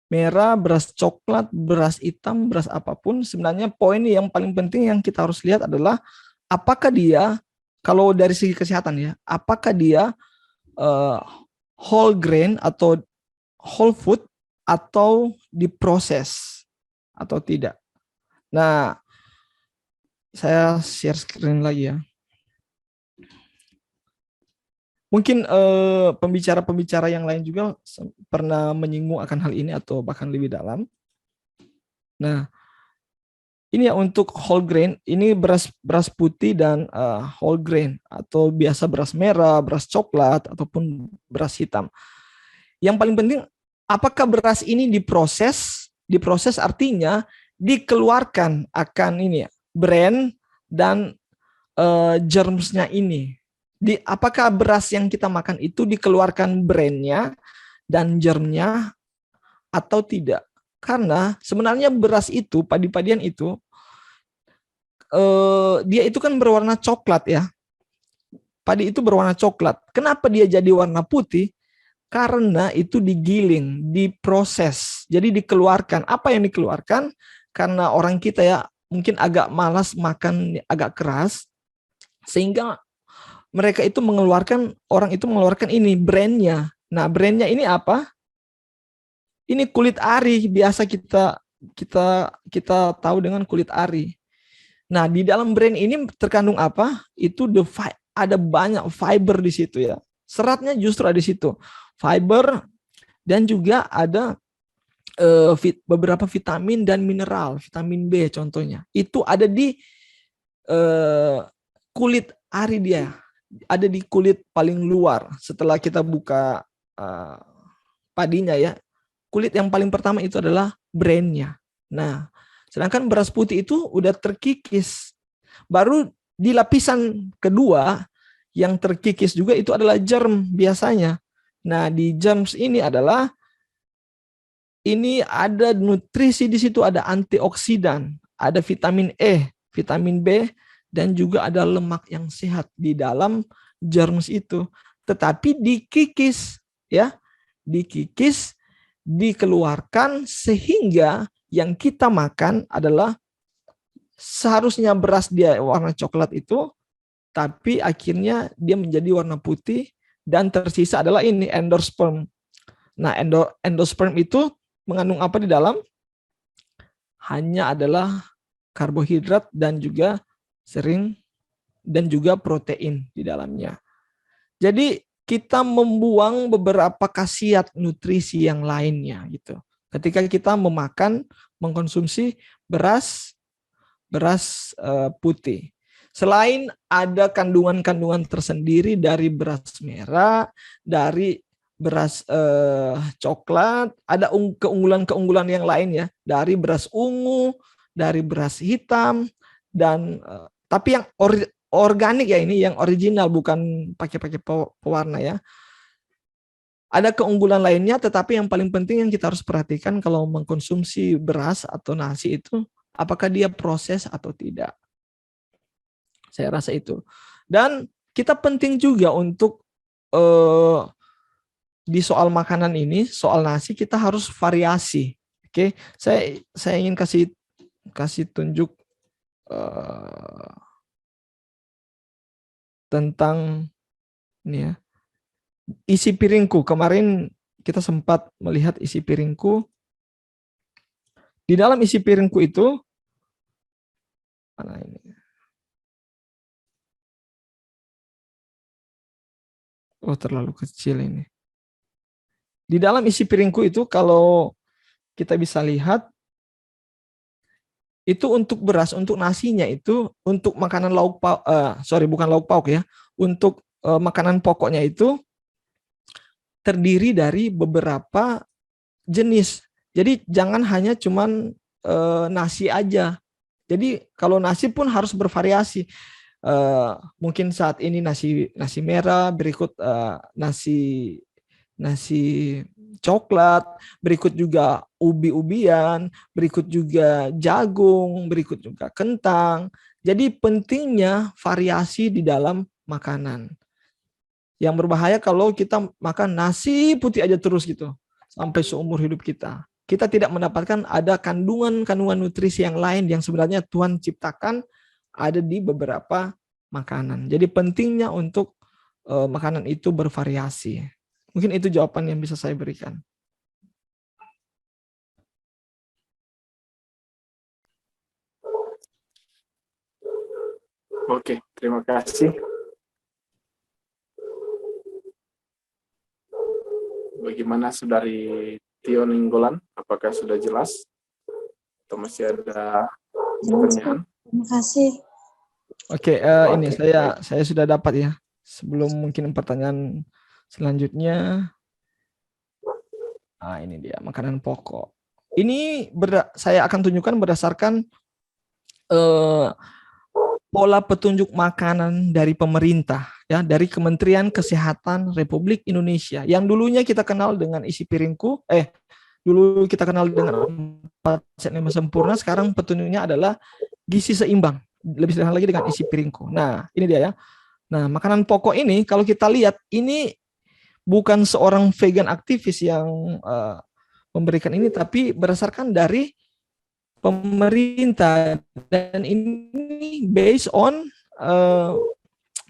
merah, beras coklat, beras hitam, beras apapun, sebenarnya poin yang paling penting yang kita harus lihat adalah apakah dia, kalau dari segi kesehatan ya, apakah dia whole grain atau whole food atau diproses atau tidak. Nah, saya share screen lagi ya. Mungkin pembicara-pembicara yang lain juga pernah menyinggung akan hal ini atau bahkan lebih dalam. Nah, ini ya untuk whole grain, ini beras putih dan whole grain atau biasa beras merah, beras coklat ataupun beras hitam. Yang paling penting, apakah beras ini diproses? Diproses artinya dikeluarkan akan ini ya, bran dan germsnya ini. Apakah beras yang kita makan itu dikeluarkan brannya dan germnya atau tidak? Karena sebenarnya beras itu, padi-padian itu, dia itu kan berwarna coklat ya. Padi itu berwarna coklat. Kenapa dia jadi warna putih? Karena itu digiling, diproses. Jadi dikeluarkan. Apa yang dikeluarkan? Karena orang kita ya, mungkin agak malas makan agak keras, sehingga mereka itu orang itu mengeluarkan ini brandnya. Nah, brandnya ini apa? Ini kulit ari, biasa kita tahu dengan kulit ari. Nah, di dalam brand ini terkandung apa? Itu ada banyak fiber di situ ya. Seratnya justru ada di situ. Fiber dan juga ada beberapa vitamin dan mineral, vitamin B contohnya. Itu ada di kulit ari dia, ada di kulit paling luar. Setelah kita buka padinya ya, kulit yang paling pertama itu adalah brandnya. Nah, sedangkan beras putih itu udah terkikis. Baru di lapisan kedua yang terkikis juga itu adalah germ biasanya. Nah, di germs ini ada nutrisi di situ, ada antioksidan, ada vitamin E, vitamin B, dan juga ada lemak yang sehat di dalam germs itu. Tetapi dikikis, ya, dikikis, dikeluarkan sehingga yang kita makan adalah seharusnya beras dia warna coklat itu, tapi akhirnya dia menjadi warna putih dan tersisa adalah ini endosperm. Nah, endosperm itu mengandung apa di dalam? Hanya adalah karbohidrat dan juga protein di dalamnya. Jadi kita membuang beberapa khasiat nutrisi yang lainnya gitu. Ketika kita mengkonsumsi beras putih. Selain ada kandungan-kandungan tersendiri dari beras merah, dari beras coklat, ada keunggulan-keunggulan yang lain ya, dari beras ungu, dari beras hitam, dan tapi yang organik ya, ini yang original, bukan pakai pewarna ya. Ada keunggulan lainnya, tetapi yang paling penting yang kita harus perhatikan kalau mengkonsumsi beras atau nasi itu, apakah dia proses atau tidak. Saya rasa itu. Dan kita penting juga untuk di soal makanan ini, soal nasi kita harus variasi. Oke, saya ingin kasih tunjuk tentang ini ya. Isi piringku. Kemarin kita sempat melihat isi piringku. Di dalam isi piringku itu mana ini? Oh, terlalu kecil ini. Di dalam isi piringku itu kalau kita bisa lihat, itu untuk beras, untuk nasinya itu, untuk makanan lauk pauk, bukan lauk pauk ya, untuk makanan pokoknya itu terdiri dari beberapa jenis. Jadi jangan hanya cuman nasi aja. Jadi kalau nasi pun harus bervariasi. Mungkin saat ini nasi merah, berikut nasi coklat, berikut juga ubi-ubian, berikut juga jagung, berikut juga kentang. Jadi pentingnya variasi di dalam makanan. Yang berbahaya kalau kita makan nasi putih aja terus gitu sampai seumur hidup kita. Kita tidak mendapatkan ada kandungan nutrisi yang lain yang sebenarnya Tuhan ciptakan ada di beberapa makanan. Jadi pentingnya untuk makanan itu bervariasi. Mungkin itu jawaban yang bisa saya berikan. Oke, terima kasih. Bagaimana Saudari Tio Ninggolan? Apakah sudah jelas? Atau masih ada pertanyaan? Terima kasih. Oke, ini saya sudah dapat ya. Sebelum mungkin pertanyaan selanjutnya, nah ini dia makanan pokok. Ini saya akan tunjukkan berdasarkan pola petunjuk makanan dari pemerintah, ya, dari Kementerian Kesehatan Republik Indonesia. Yang dulunya kita kenal dengan isi piringku, dulu kita kenal dengan 4 set 5 sempurna, sekarang petunjuknya adalah gizi seimbang. Lebih sederhana lagi dengan isi piringku. Nah, ini dia ya. Nah, makanan pokok ini kalau kita lihat, ini bukan seorang vegan aktivis yang memberikan ini, tapi berdasarkan dari pemerintah, dan ini based on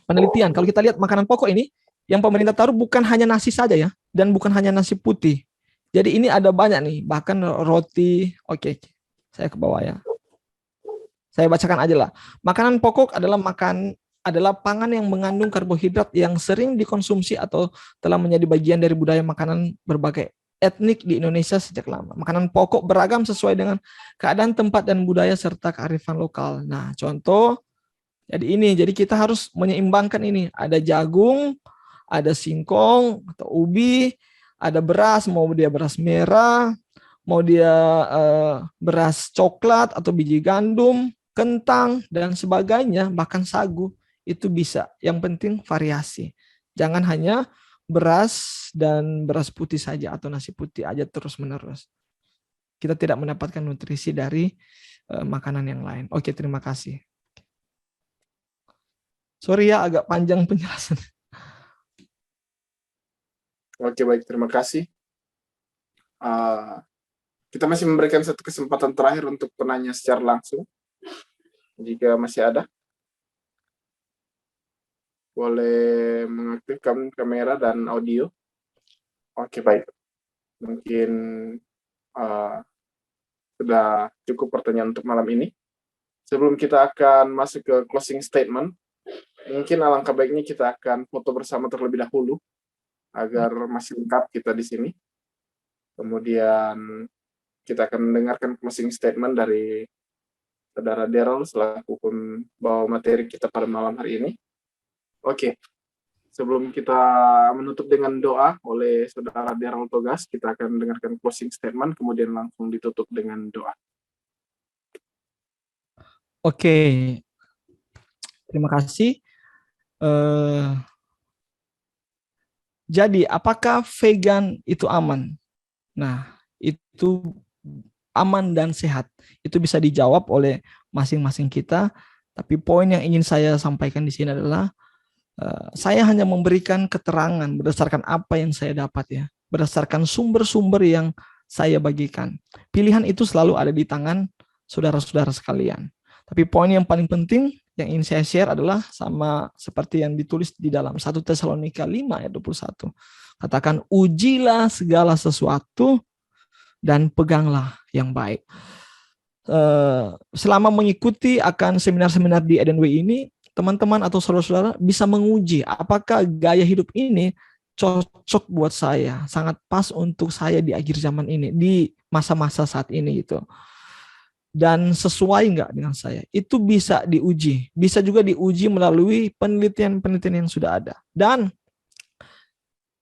penelitian. Kalau kita lihat makanan pokok ini, yang pemerintah taruh bukan hanya nasi saja ya, dan bukan hanya nasi putih. Jadi ini ada banyak nih, bahkan roti. Oke, saya ke bawah ya. Saya bacakan aja lah. Makanan pokok adalah pangan yang mengandung karbohidrat yang sering dikonsumsi atau telah menjadi bagian dari budaya makanan berbagai etnik di Indonesia sejak lama. Makanan pokok beragam sesuai dengan keadaan tempat dan budaya serta kearifan lokal. Nah, contoh jadi kita harus menyeimbangkan ini. Ada jagung, ada singkong atau ubi, ada beras, mau dia beras merah, mau dia beras coklat atau biji gandum, kentang dan sebagainya, bahkan sagu itu bisa. Yang penting variasi. Jangan hanya beras dan beras putih saja atau nasi putih aja terus-menerus. Kita tidak mendapatkan nutrisi dari makanan yang lain. Oke, terima kasih. Sorry ya, agak panjang penjelasan. Oke, baik, terima kasih. Kita masih memberikan satu kesempatan terakhir untuk penanya secara langsung. Jika masih ada, boleh mengaktifkan kamera dan audio. Oke, baik. Mungkin sudah cukup pertanyaan untuk malam ini. Sebelum kita akan masuk ke closing statement, mungkin alangkah baiknya kita akan foto bersama terlebih dahulu, agar masih lengkap kita di sini. Kemudian kita akan mendengarkan closing statement dari Saudara Daryl selaku pembawa materi kita pada malam hari ini. Oke, sebelum kita menutup dengan doa oleh Saudara Daryl Togas, kita akan mendengarkan closing statement, kemudian langsung ditutup dengan doa. Oke, terima kasih. Jadi, apakah vegan itu aman? Nah, itu aman dan sehat. Itu bisa dijawab oleh masing-masing kita. Tapi poin yang ingin saya sampaikan di sini adalah saya hanya memberikan keterangan berdasarkan apa yang saya dapat ya, berdasarkan sumber-sumber yang saya bagikan. Pilihan itu selalu ada di tangan saudara-saudara sekalian. Tapi poin yang paling penting yang ingin saya share adalah sama seperti yang ditulis di dalam 1 Tesalonika 5 ayat 21. Katakan, ujilah segala sesuatu dan peganglah yang baik. Selama mengikuti akan seminar-seminar di Edenway ini, teman-teman atau saudara-saudara bisa menguji apakah gaya hidup ini cocok buat saya, sangat pas untuk saya di akhir zaman ini, di masa-masa saat ini gitu. Dan sesuai enggak dengan saya. Itu bisa diuji. Bisa juga diuji melalui penelitian-penelitian yang sudah ada. Dan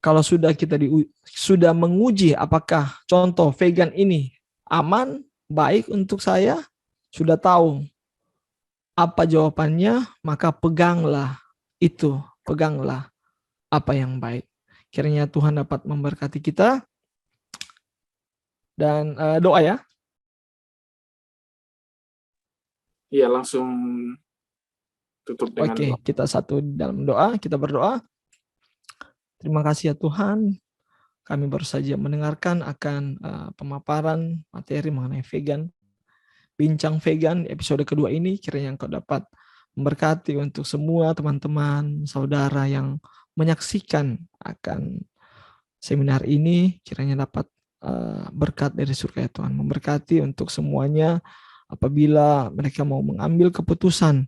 kalau sudah menguji apakah contoh vegan ini aman, baik untuk saya, sudah tahu apa jawabannya, maka peganglah itu, peganglah apa yang baik. Kiranya Tuhan dapat memberkati kita. Dan doa ya. Iya, langsung tutup dengan doa. Kita satu dalam doa, kita berdoa. Terima kasih ya Tuhan, kami baru saja mendengarkan akan pemaparan materi mengenai vegan. Bincang vegan episode kedua ini, kiranya Engkau dapat memberkati untuk semua teman-teman, saudara yang menyaksikan akan seminar ini, kiranya dapat berkat dari surga ya Tuhan, memberkati untuk semuanya apabila mereka mau mengambil keputusan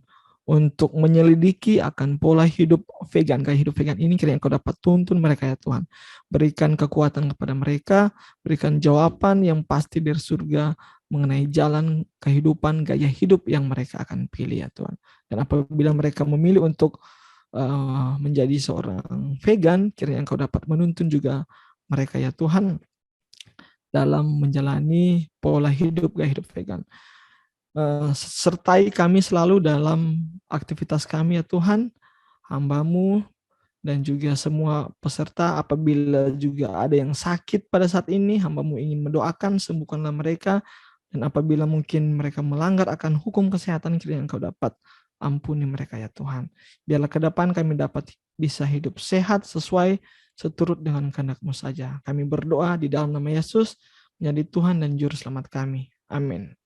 untuk menyelidiki akan pola hidup vegan, gaya hidup vegan ini, kiranya Engkau dapat tuntun mereka ya Tuhan. Berikan kekuatan kepada mereka, berikan jawaban yang pasti dari surga mengenai jalan kehidupan, gaya hidup yang mereka akan pilih ya Tuhan. Dan apabila mereka memilih untuk menjadi seorang vegan, kiranya Engkau dapat menuntun juga mereka ya Tuhan dalam menjalani pola hidup, gaya hidup vegan. Sertai kami selalu dalam aktivitas kami ya Tuhan, hamba-Mu dan juga semua peserta. Apabila juga ada yang sakit pada saat ini, hamba-Mu ingin mendoakan, sembuhkanlah mereka. Dan apabila mungkin mereka melanggar akan hukum kesehatan, kiranya Engkau dapat ampuni mereka ya Tuhan. Biarlah ke depan kami dapat bisa hidup sehat sesuai seturut dengan kehendak-Mu saja. Kami berdoa di dalam nama Yesus, menjadi Tuhan dan Juru Selamat kami. Amin.